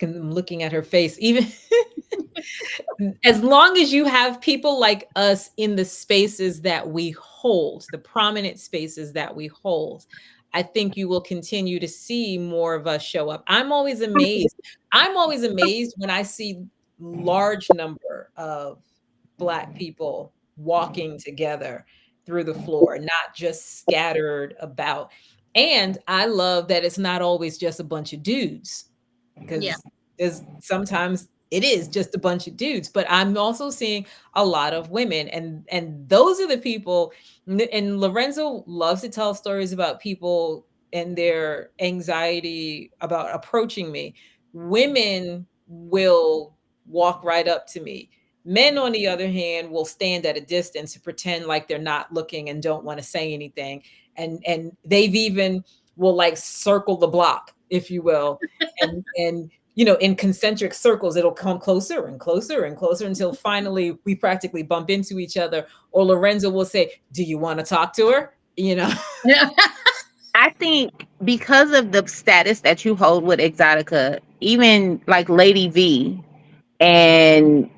I'm looking at her face. Even as long as you have people like us in the spaces that we hold, the prominent spaces that we hold, I think you will continue to see more of us show up. I'm always amazed. I'm always amazed when I see large number of Black people walking together through the floor, not just scattered about. And I love that it's not always just a bunch of dudes, Yeah, because there's sometimes it is just a bunch of dudes, but I'm also seeing a lot of women, and those are the people. And Lorenzo loves to tell stories about people and their anxiety about approaching me. Women will walk right up to me. Men, on the other hand, will stand at a distance and pretend like they're not looking and don't want to say anything. And they've even will like circle the block, if you will, and you know, in concentric circles, it'll come closer and closer and closer until finally we practically bump into each other. Or Lorenzo will say, "Do you want to talk to her?" You know. yeah, I think because of the status that you hold with Exotica, even like Lady V and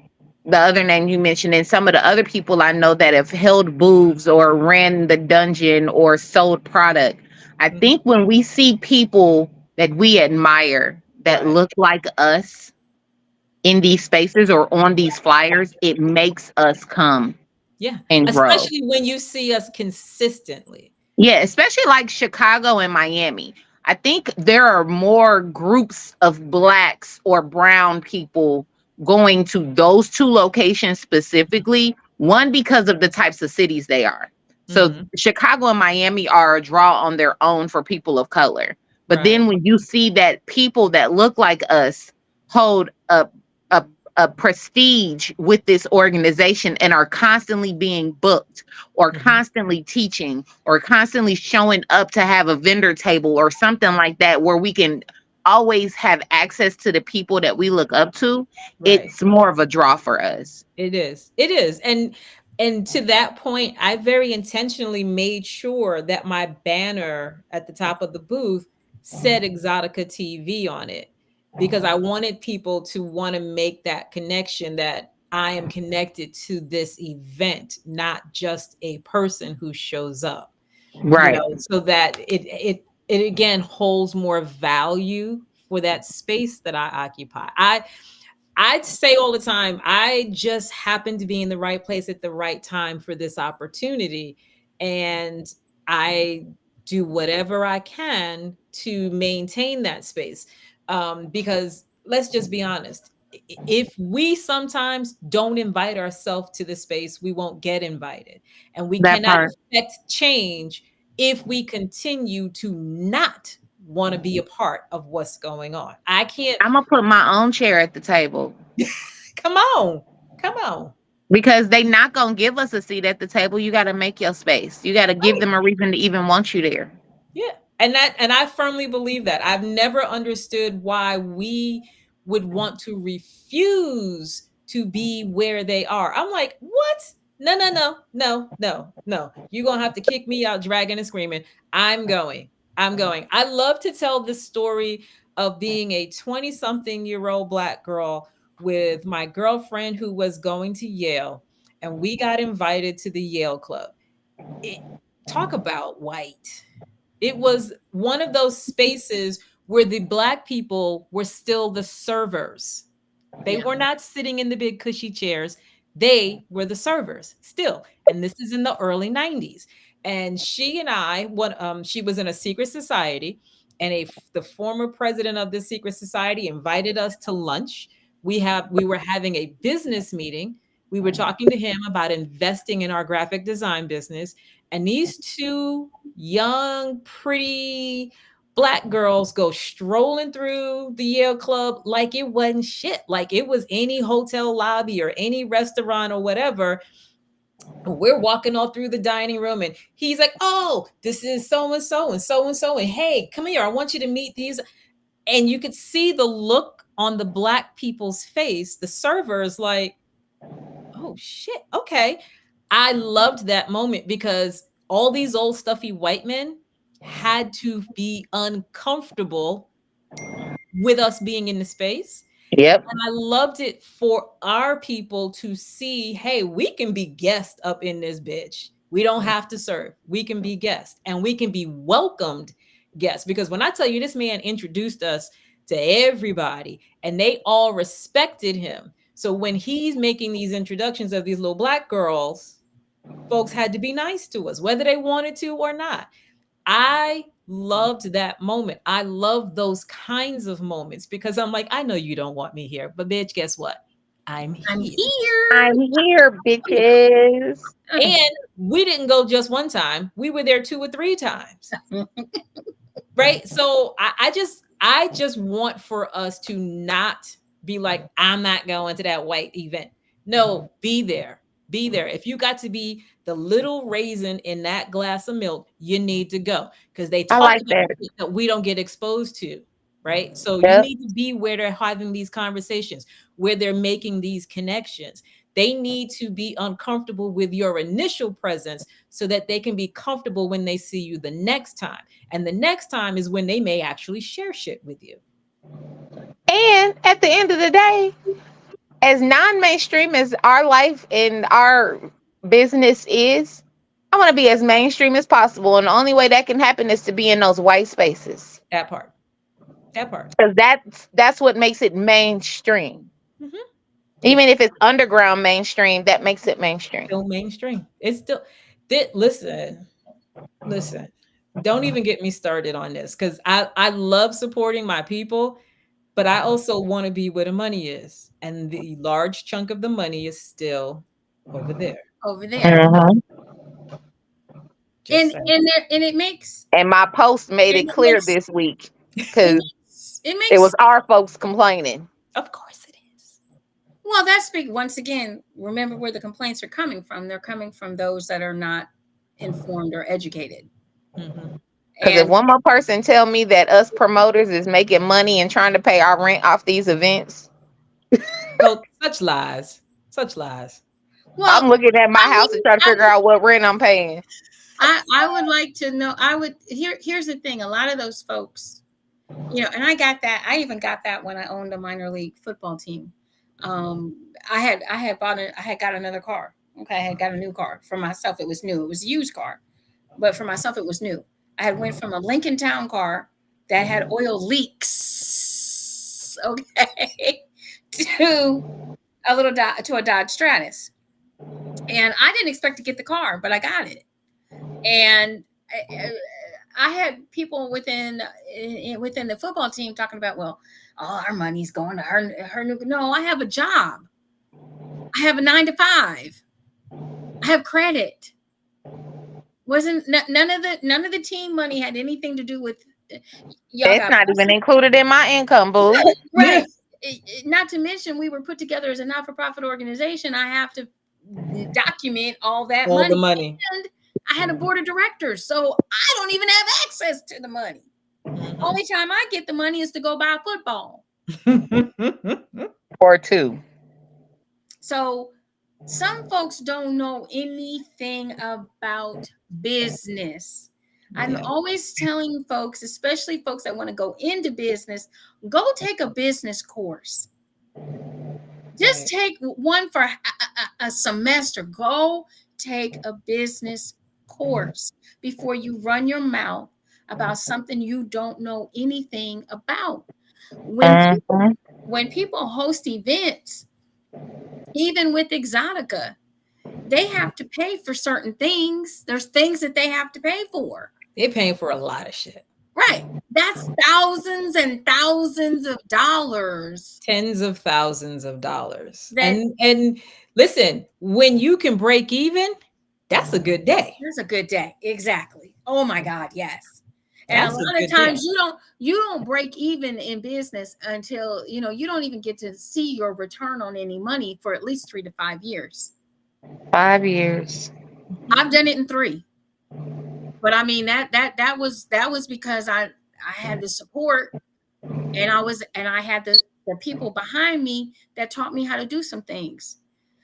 the other name you mentioned, and some of the other people I know that have held booths or ran the dungeon or sold product. I Mhm. think when we see people that we admire that Right. look like us in these spaces or on these flyers, it makes us come Yeah. and grow. Especially when you see us consistently. Yeah, especially like Chicago and Miami. I think there are more groups of blacks or brown people going to those two locations specifically. One, because of the types of cities they are. So Mhm. Chicago and Miami are a draw on their own for people of color. But Right. then when you see that people that look like us hold a a prestige with this organization and are constantly being booked or Mhm. constantly teaching or constantly showing up to have a vendor table or something like that where we can always have access to the people that we look up to, Right. it's more of a draw for us. It is. It is. And to that point, I very intentionally made sure that my banner at the top of the booth said Exotica TV on it because I wanted people to want to make that connection that I am connected to this event, not just a person who shows up. Right. So that it again holds more value for that space that I occupy. I'd say all the time, I just happened to be in the right place at the right time for this opportunity. And I do whatever I can to maintain that space. Because let's just be honest. If we sometimes don't invite ourselves to the space, we won't get invited. And we That cannot part. expect change if we continue to not want to be a part of what's going on. I can't. I'm gonna put my own chair at the table Come on. Come on. because they not gonna give us a seat at the table. You gotta make your space. You gotta give Right. them a reason to even want you there. Yeah. And I firmly believe that. I've never understood why we would want to refuse to be where they are. I'm like, "What? No, no, no. No, no, no. You're going to have to kick me out dragging and screaming. I'm going. I'm going." I love to tell the story of being a 20-something-year-old Black girl with my girlfriend who was going to Yale, and we got invited to the Yale Club. It, talk about white. It was one of those spaces where the Black people were still the servers. They Yeah. were not sitting in the big cushy chairs. They were the servers still. And this is in the early 90s. And she and I, she was in a secret society, and the former president of this secret society invited us to lunch. We were having a business meeting. We were talking to him about investing in our graphic design business. And these two young, pretty Black girls go strolling through the Yale Club like it wasn't shit, like it was any hotel lobby or any restaurant or whatever. We're walking all through the dining room, and he's like, "Oh, this is so and so and so and so, and hey, come here, I want you to meet these." And you could see the look on the Black people's face, the servers, like, "Oh shit, okay." I loved that moment because all these old stuffy white men had to be uncomfortable with us being in the space. Yep. And I loved it for our people to see, hey, we can be guests up in this bitch. We don't have to serve. We can be guests and we can be welcomed guests. Because when I tell you, this man introduced us to everybody and they all respected him. So when he's making these introductions of these little Black girls, folks had to be nice to us, whether they wanted to or not. I loved that moment. I love those kinds of moments because I'm like, I know you don't want me here, but bitch, guess what? I'm I'm here. here. I'm here, bitches. And we didn't go just one time. We were there 2 or 3 times. Right? So I just want for us to not be like, I'm not going to that white event. No, be there. Be there. If you got to be the little raisin in that glass of milk, you need to go because they I talk like about that. shit that we don't get exposed to. Right. So you Yep. need to be where they're having these conversations, where they're making these connections. They need to be uncomfortable with your initial presence so that they can be comfortable when they see you the next time. And the next time is when they may actually share shit with you. And at the end of the day, as non-mainstream as our life and our business is, I want to be as mainstream as possible. And the only way that can happen is to be in those white spaces. That part. That part. Because that's what makes it mainstream. Mhm. Yeah. Even if it's underground mainstream, that makes it mainstream. Still mainstream. It's still listen. Don't even get me started on this because I love supporting my people, but I also want to be where the money is. And the large chunk of the money is still over there. Over there. Mhm. Just saying. and it makes And my post made it and it clear makes this week it because makes it it makes was our folks complaining. Of course it is. well, that's big. Once again, remember where the complaints are coming from. They're coming from those that are not informed or educated. Mhm. Because if And one more person tell me that us promoters is making money and trying to pay our rent off these events, So such lies. Such lies. I'm well, looking at my I house and mean, trying to figure out what rent I'm paying. I would like to know. Here's the thing. A lot of those folks, and I got that. I even got that when I owned a minor league football team. I had got another car. Okay, I had got a new car for myself. It was new. It was a used car, but for myself, it was new. I had went from a Lincoln Town car that had oil leaks, okay, to a Dodge Stratus, and I didn't expect to get the car, but I got it, and I had people within the football team talking about, well, all our money's going to her new. No, I have a job. I have a 9 to 5. I have credit. Wasn't none of the team money had anything to do with y'all It's got not even included in my income, boo. right. Not to mention we were put together as a not-for-profit organization. I have to document all that All money. the money. And I had a board of directors, so I don't even have access to the money. Mhm. Only time I get the money is to go buy football. Or two. So some folks don't know anything about business. I'm Yeah. always telling folks, especially folks that want to go into business, go take a business course. Just take one for a semester. Go take a business course before you run your mouth about something you don't know anything about. Mhm. When people host events, even with Exotica, they have to pay for certain things. There's things that they have to pay for. They're paying for a lot of shit. Right. That's thousands and thousands of dollars. Tens of thousands of dollars. That And listen, when you can break even, that's a good day. That's a good day. Exactly. Oh my God, yes. And That's a a lot of good times day. you don't break even in business until you don't even get to see your return on any money for at least 3 to 5 years. 5 years. I've done it in 3. But I mean that was because I had the support, and I had the people behind me that taught me how to do some things.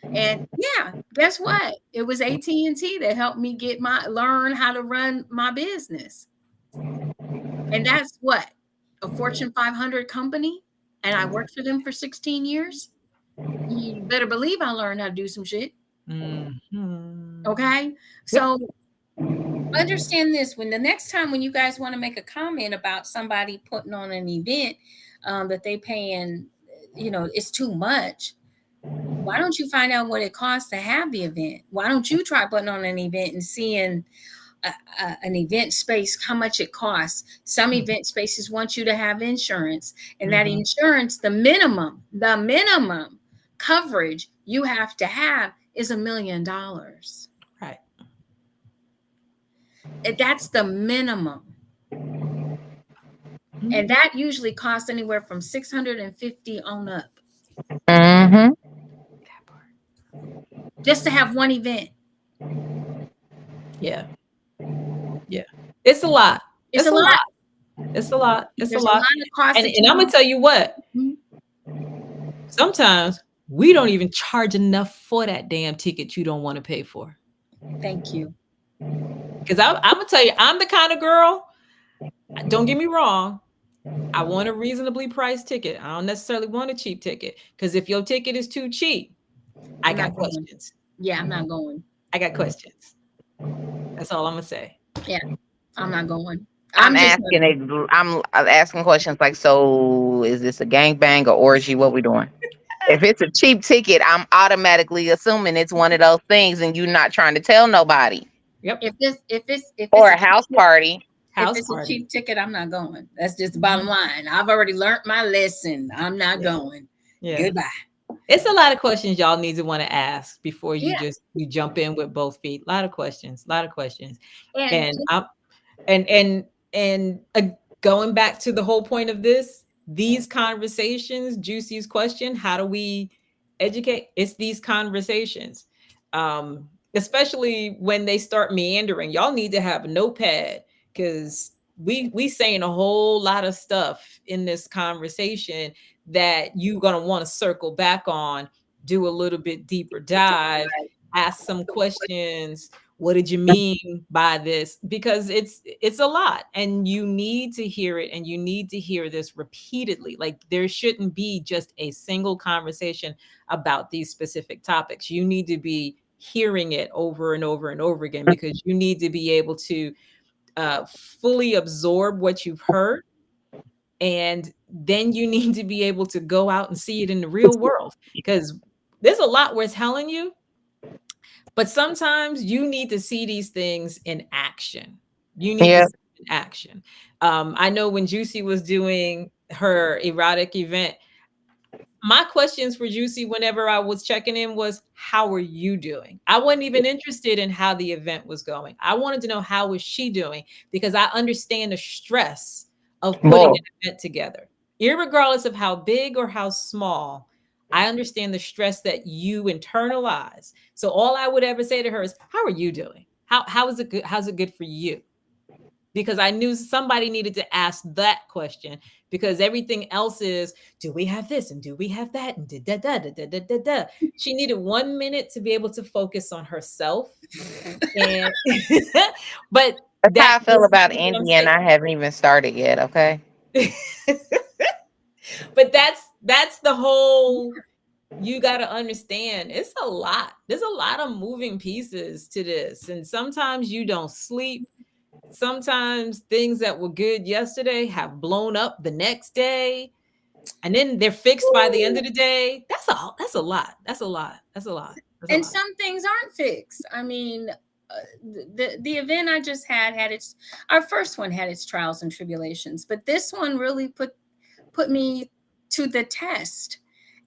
And yeah, guess what? It was AT&T that helped me learn how to run my business. And that's what? A Fortune 500 company, and I worked for them for 16 years. You better believe I learned how to do some shit. Mhm. Okay? So understand this: when the next time when you guys want to make a comment about somebody putting on an event that they paying, it's too much. Why don't you find out what it costs to have the event? Why don't you try putting on an event and seeing an event space, how much it costs? Some event spaces want you to have insurance, and that insurance, the minimum coverage you have to have is $1 million. Right. That's the minimum. And that usually costs anywhere from $650 on up. Mm-hmm. Just to have one event. Yeah. Yeah. It's a lot. It's a lot. It's a lot. It's There's a lot. of costs. And I'm gonna tell you what. Sometimes we don't even charge enough for that damn ticket you don't want to pay for. Thank you. Because I'm gonna tell you, I'm the kind of girl. Don't get me wrong. I want a reasonably priced ticket. I don't necessarily want a cheap ticket. Because if your ticket is too cheap, I got questions. Yeah, I'm not going. I got questions. That's all I'm gonna say. Yeah, I'm not going. I'm asking questions like, so is this a gangbang or orgy? What we doing? If it's a cheap ticket, I'm automatically assuming it's one of those things, and you're not trying to tell nobody. Yep. If it's or a house party. If it's a cheap ticket, I'm not going. That's just the bottom line. I've already learned my lesson. I'm not going. Yeah. Goodbye. It's a lot of questions y'all need to want to ask before Yeah. you jump in with both feet. A lot of questions, a lot of questions. And And I'm and going back to the whole point of this, these conversations, Juicy's question, how do we educate? It's these conversations. Especially when they start meandering. Y'all need to have a notepad because we saying a whole lot of stuff in this conversation that you're gonna want to circle back on, do a little bit deeper dive, ask some questions. What did you mean by this? Because it's a lot and you need to hear it, and you need to hear this repeatedly. Like there shouldn't be just a single conversation about these specific topics. You need to be hearing it over and over and over again, because you need to be able to fully absorb what you've heard, and then you need to be able to go out and see it in the real world, because there's a lot we're telling you, but sometimes you need to see these things in action. You need to Yeah. see it in action. I know when JewCee was doing her erotic event, my questions for JewCee whenever I was checking in was, how are you doing? I wasn't even interested in how the event was going. I wanted to know how was she doing, because I understand the stress of putting Boy. an event together. Irregardless of how big or how small, I understand the stress that you internalize. So all I would ever say to her is, how are you doing? How is it good? How's it good for you? Because I knew somebody needed to ask that question, because everything else is, do we have this and do we have that and da da da da da da da. She needed 1 minute to be able to focus on herself, and but That's how I this feel is about what I'm Indy, and saying. I haven't even started yet. Okay. But that's the whole, you got to understand, it's a lot. There's a lot of moving pieces to this, and sometimes you don't sleep. Sometimes things that were good yesterday have blown up the next day, and then they're fixed by the end of the day. That's a lot. That's a lot. That's a lot. That's a and lot. some things aren't fixed. I mean, the event I just had its, our first one had its trials and tribulations, but this one really put me to the test.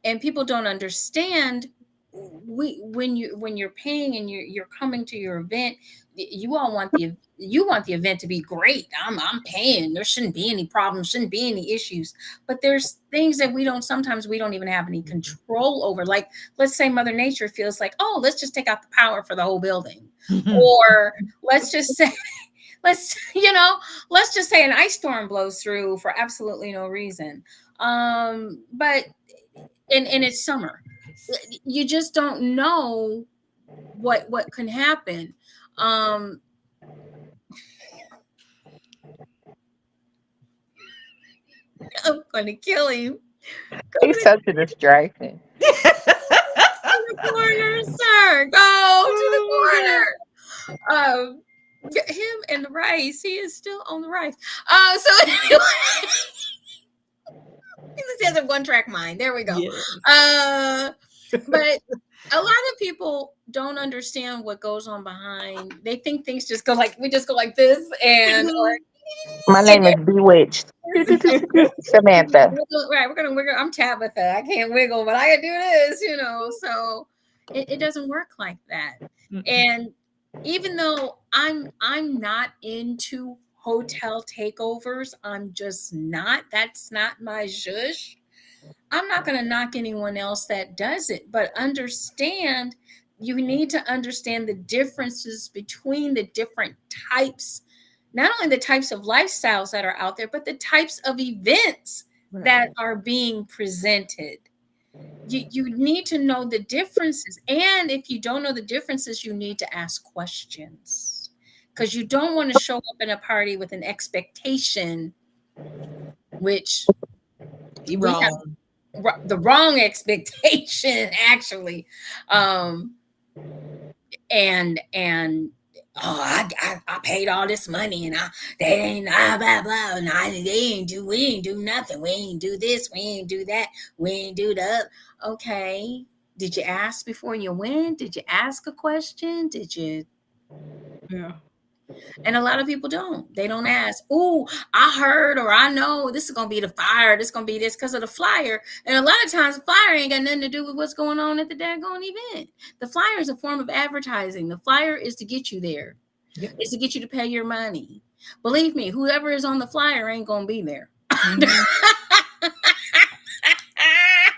And people don't understand, when you're paying and you're coming to your event, you all want the event to be great. I'm paying. There shouldn't be any problems, shouldn't be any issues. But there's things that sometimes we don't even have any control over. Like, let's say Mother Nature feels like, oh, let's just take out the power for the whole building. Or let's just say, let's just say an ice storm blows through for absolutely no reason. But and it's summer. You just don't know what can happen. I'm going to kill him. Go He's such a distraction. to the corner, sir. Go to the corner. Him and the rice. He is still on the rice. So anyway, he has a one-track mind. There we go. Yes. But a lot of people don't understand what goes on behind. They think things just go like, we just go like this, and or My name is Bewitched. Samantha. right, we're gonna wiggle. I'm Tabitha. I can't wiggle, but I can do this. So it doesn't work like that. And even though I'm not into hotel takeovers, I'm just not. That's not my zhush. I'm not going to knock anyone else that does it, but you need to understand the differences between the different types, not only the types of lifestyles that are out there, but the types of events that are being presented. You need to know the differences. And if you don't know the differences, you need to ask questions, because you don't want to show up in a party with an expectation, which Be we have wrong. the wrong expectation, actually. And oh, I paid all this money, and they ain't blah blah, and we ain't do nothing, we ain't do this, we ain't do that, we ain't do that. Okay, did you ask before you went? Did you ask a question? Did you? Yeah. And a lot of people don't. They don't ask, oh, I heard or I know this is going to be the fire. This is going to be this because of the flyer. And a lot of times the flyer ain't got nothing to do with what's going on at the daggone event. The flyer is a form of advertising. The flyer is to get you there. Yep. It's to get you to pay your money. Believe me, whoever is on the flyer ain't going to be there.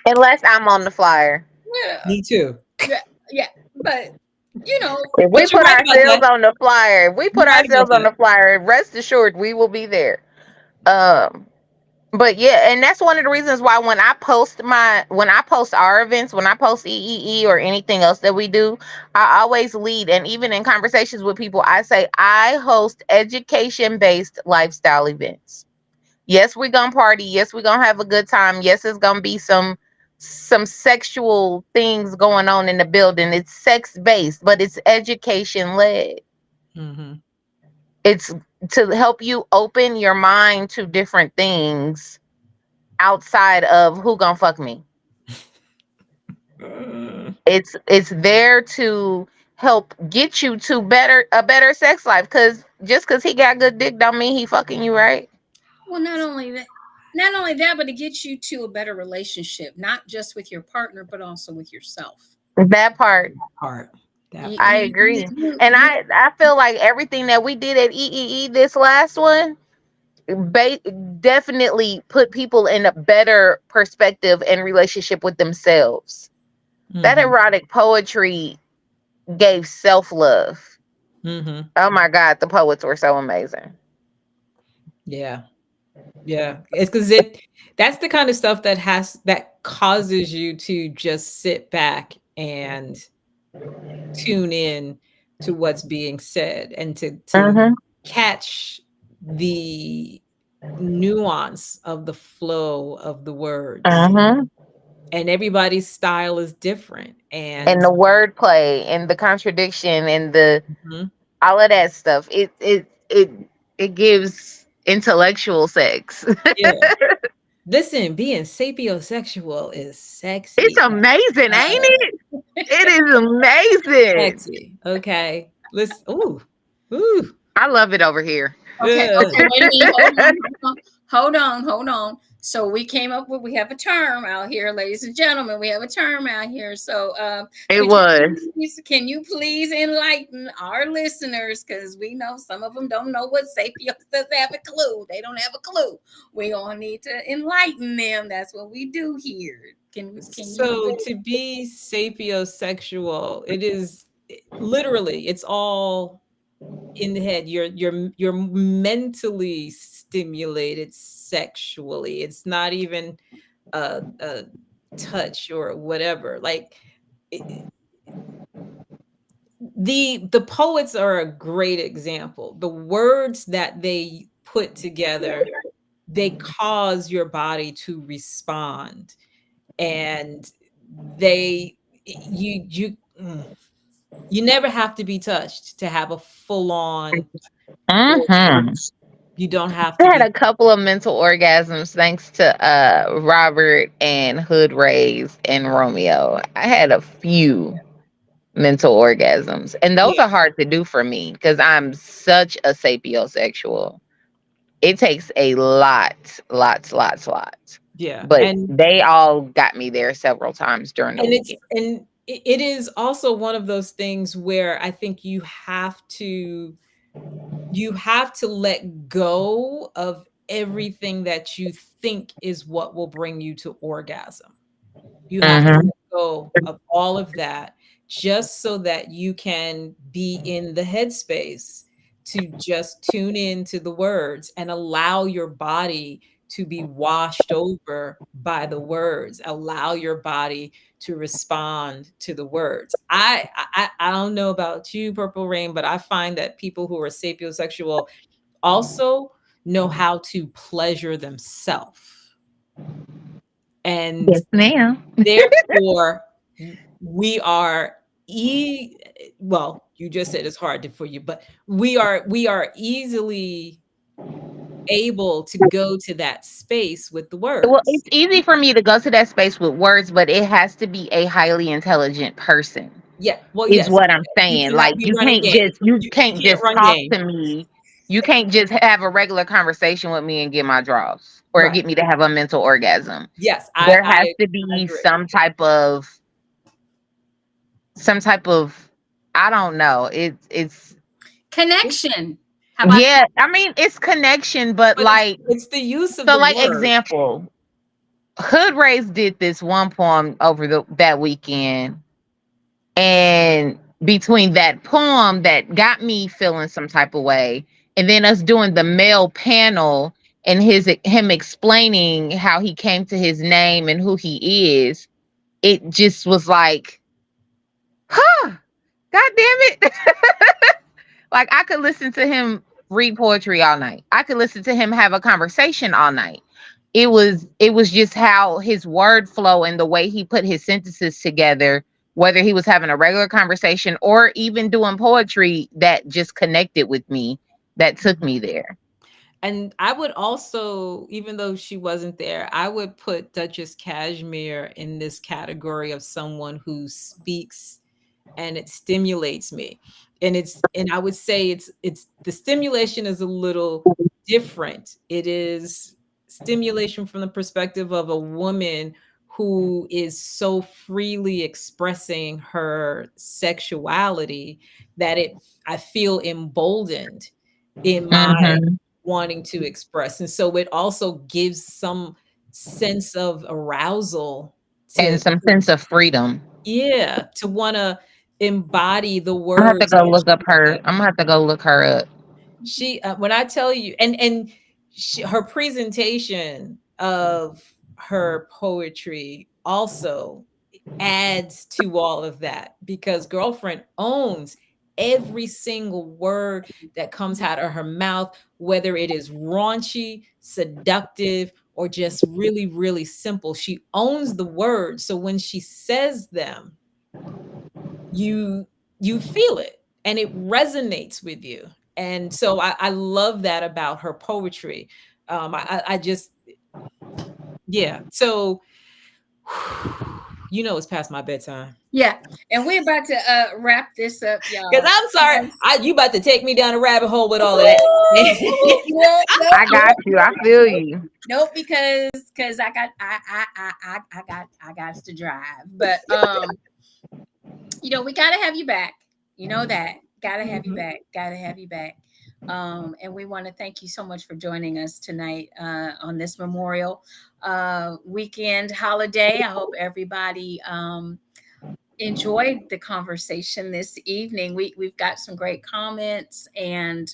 Unless I'm on the flyer. Yeah. Me too. Yeah. But, you know. If we put right about ourselves that. on the flyer, if we put You're right ourselves about on the flyer, rest assured we will be there. But yeah, and that's one of the reasons why when I post our events, when I post EEE or anything else that we do, I always lead, and even in conversations with people, I say I host education-based lifestyle events. Yes, we're gonna party. Yes, we're gonna have a good time. Yes, it's gonna be some sexual things going on in the building. It's sex-based, but it's education-led. Mm-hmm. It's to help you open your mind to different things outside of who gonna fuck me. It's there to help get you to a better sex life, because just because he got good dick don't mean he fucking you, right? Well, not only that, but it gets you to a better relationship, not just with your partner, but also with yourself. That part. I agree. And I feel like everything that we did at EEE, this last one, definitely put people in a better perspective and relationship with themselves. Mm-hmm. That erotic poetry gave self-love. Mm-hmm. Oh my God, the poets were so amazing. Yeah. It's because that's the kind of stuff that causes you to just sit back and tune in to what's being said and to catch the nuance of the flow of the words. And everybody's style is different, and the wordplay and the contradiction and the all of that stuff. It gives intellectual sex. Yeah. Listen, being sapiosexual is sexy. It's amazing, ain't it? It is amazing. Sexy. Okay. Listen. Ooh. I love it over here. Okay, wait a minute. Hold on. So we have a term out here, ladies and gentlemen. We have a term out here. So can you please enlighten our listeners? Because we know some of them don't know what sapio doesn't have a clue. They don't have a clue. We all need to enlighten them. That's what we do here. So to be sapiosexual, it is literally, it's all in the head. You're mentally stimulated sexually. It's not even a touch or whatever. Like the poets are a great example. The words that they put together, they cause your body to respond, and you never have to be touched to have a full-on You don't have to. I had a couple of mental orgasms thanks to Robert and Hood Rays and Romeo. I had a few mental orgasms, and those are hard to do for me because I'm such a sapiosexual. It takes a lots. Yeah, but and they all got me there several times during the weekend. It is also one of those things where I think you have to let go of everything that you think is what will bring you to orgasm. You have to let go of all of that just so that you can be in the headspace to just tune into the words and allow your body to be washed over by the words. Allow your body to respond to the words. I don't know about you, Purple Rain, but I find that people who are sapiosexual also know how to pleasure themselves. And yes, ma'am. Therefore, we are well, you just said it's hard for you, but we are easily able to go to that space with the words. Well, it's easy for me to go to that space with words, but it has to be a highly intelligent person. Yeah. Well, is yes. what I'm You saying. cannot Like be running game. you You can't can't just run talk game. to me. You can't just have a regular conversation with me and get my draws or Right. get me to have a mental orgasm. Yes. There has to I be agree. some type of I don't know. It's Connection. How about yeah, I mean it's connection, but But like it's the use of so the like word. example, Hood Race did this one poem over that weekend. And between that poem that got me feeling some type of way, and then us doing the male panel and him explaining how he came to his name and who he is, it just was like, huh, god damn it. Like I could listen to him read poetry all night. I could listen to him have a conversation all night. It was just how his word flow and the way he put his sentences together, whether he was having a regular conversation or even doing poetry that just connected with me, that took me there. And I would also, even though she wasn't there, I would put Duchess Cashmere in this category of someone who speaks and it stimulates me. And I would say it's the stimulation is a little different. It is stimulation from the perspective of a woman who is so freely expressing her sexuality that it I feel emboldened in my Hmm. wanting to express. And so it also gives some sense of arousal And to some sense of freedom. yeah, to want to embody the I'm gonna have to words go that look up she her. said. I'm gonna have to go look her up. She when I tell you her presentation of her poetry also adds to all of that because girlfriend owns every single word that comes out of her mouth, whether it is raunchy, seductive, or just really, really simple. She owns the words. So when she says them, you you feel it and it resonates with you. And so I love that about her poetry. I just yeah. So it's past my bedtime. yeah? And we're about to wrap this up, Because y'all. I'm sorry, Yes. you about to take me down a rabbit hole with all of that. Woo! No, no, I got no, you. I feel you. no, because I got to drive. But we gotta have you back. You know that. Gotta have you Mhm. back. Gotta have you back. And we want to thank you so much for joining us tonight on this Memorial weekend holiday. I hope everybody enjoyed the conversation this evening. We've got some great comments and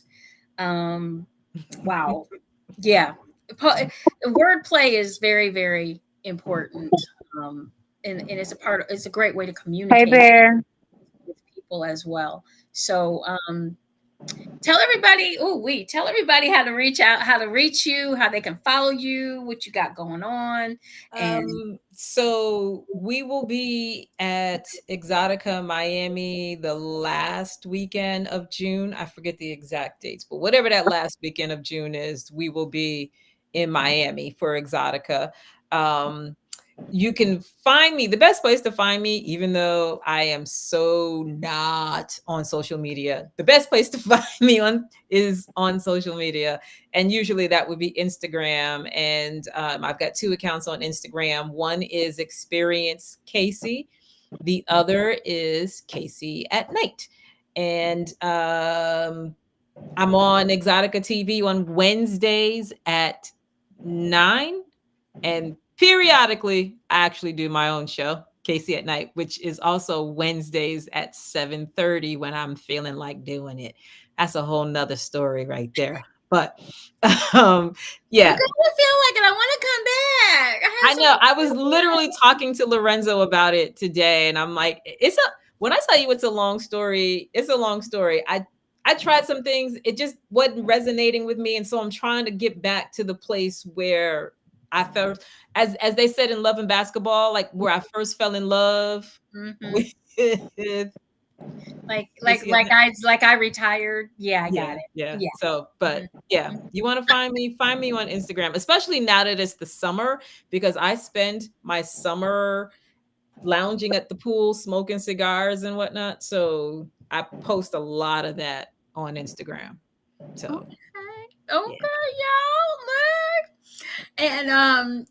wow, yeah, wordplay is very, very important, and it's a great way to Hey communicate Bear. with people as well. So tell everybody, tell everybody how to reach out, how to reach you, how they can follow you, what you got going on, and So we will be at Exotica Miami the last weekend of June. I forget the exact dates, but whatever that last weekend of June is, we will be in Miami for Exotica. Um, you can find me the best place to find me, even though I am so not on social media. The best place to find me is on social media, and usually that would be Instagram. And I've got two accounts on Instagram. One is Experience Casey, the other is Casey at Night. And I'm on Exotica TV on Wednesdays at 9, and periodically I actually do my own show, Casey at Night, which is also Wednesdays at 7:30 when I'm feeling like doing it. That's a whole nother story right there. But because yeah, I feel like it, I want to come back. I I have know. I was some. literally talking to Lorenzo about it today, and I'm like, when I tell you it's a long story, it's a long story. I tried some things, it just wasn't resonating with me. And so I'm trying to get back to the place where I felt, as they said in Love and Basketball, like where I first fell in love Mhm. with like like Casey at like Night. I retired. Yeah, I got Yeah, it. yeah. Yeah. So, Mhm. but yeah, you want to find me on Instagram, especially now that it's the summer, because I spend my summer lounging at the pool, smoking cigars and whatnot. So I post a lot of that on Instagram. So Okay, y'all, look. And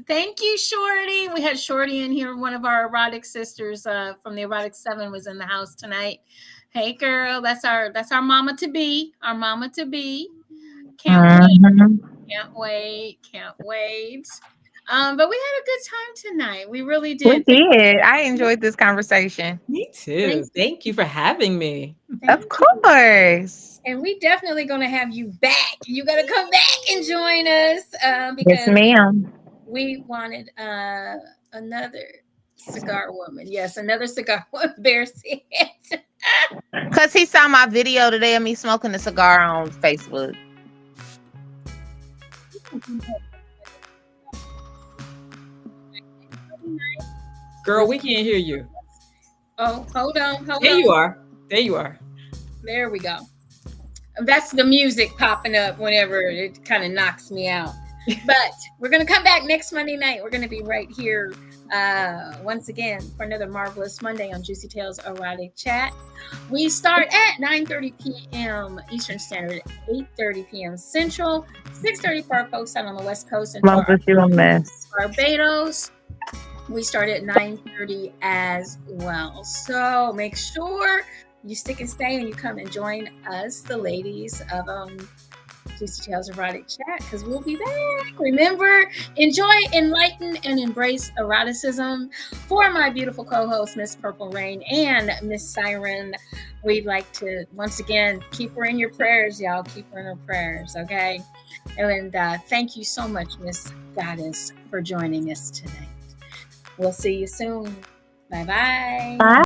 thank you, Shorty. We had Shorty in here. One of our erotic sisters from the Erotic 7 was in the house tonight. Hey, girl, that's our mama to be. Our mama to be. Can't wait. But we had a good time tonight. We really did. We did. I enjoyed this conversation. Me too. Thank you for having me. Of course. And we definitely going to have you back. You got to come back and join us because Yes, ma'am. we wanted another cigar woman. Yes, another cigar woman. Bear said. Because he saw my video today of me smoking a cigar on Facebook. Girl, we can't hear you. Oh, hold on. There you are. There we go. That's the music popping up whenever it kind of knocks me out. But we're going to come back next Monday night. We're going to be right here once again for another marvelous Monday on JewCee Tales Erotic Chat. We start at 9:30 p.m. Eastern Standard, 8:30 p.m. Central, 6:30 for our folks out on the West Coast, and for Barbados, we start at 9:30 as well. So make sure you stick and stay and you come and join us, the ladies of JewCee Tales Erotic Chat, because we'll be back. Remember, enjoy, enlighten, and embrace eroticism. For my beautiful co-host, Miss Purple Rain and Miss Siren, we'd like to once again keep her in your prayers, y'all. Keep her in her prayers, okay? And thank you so much, Miss Goddess, for joining us tonight. We'll see you soon. Bye-bye. Bye.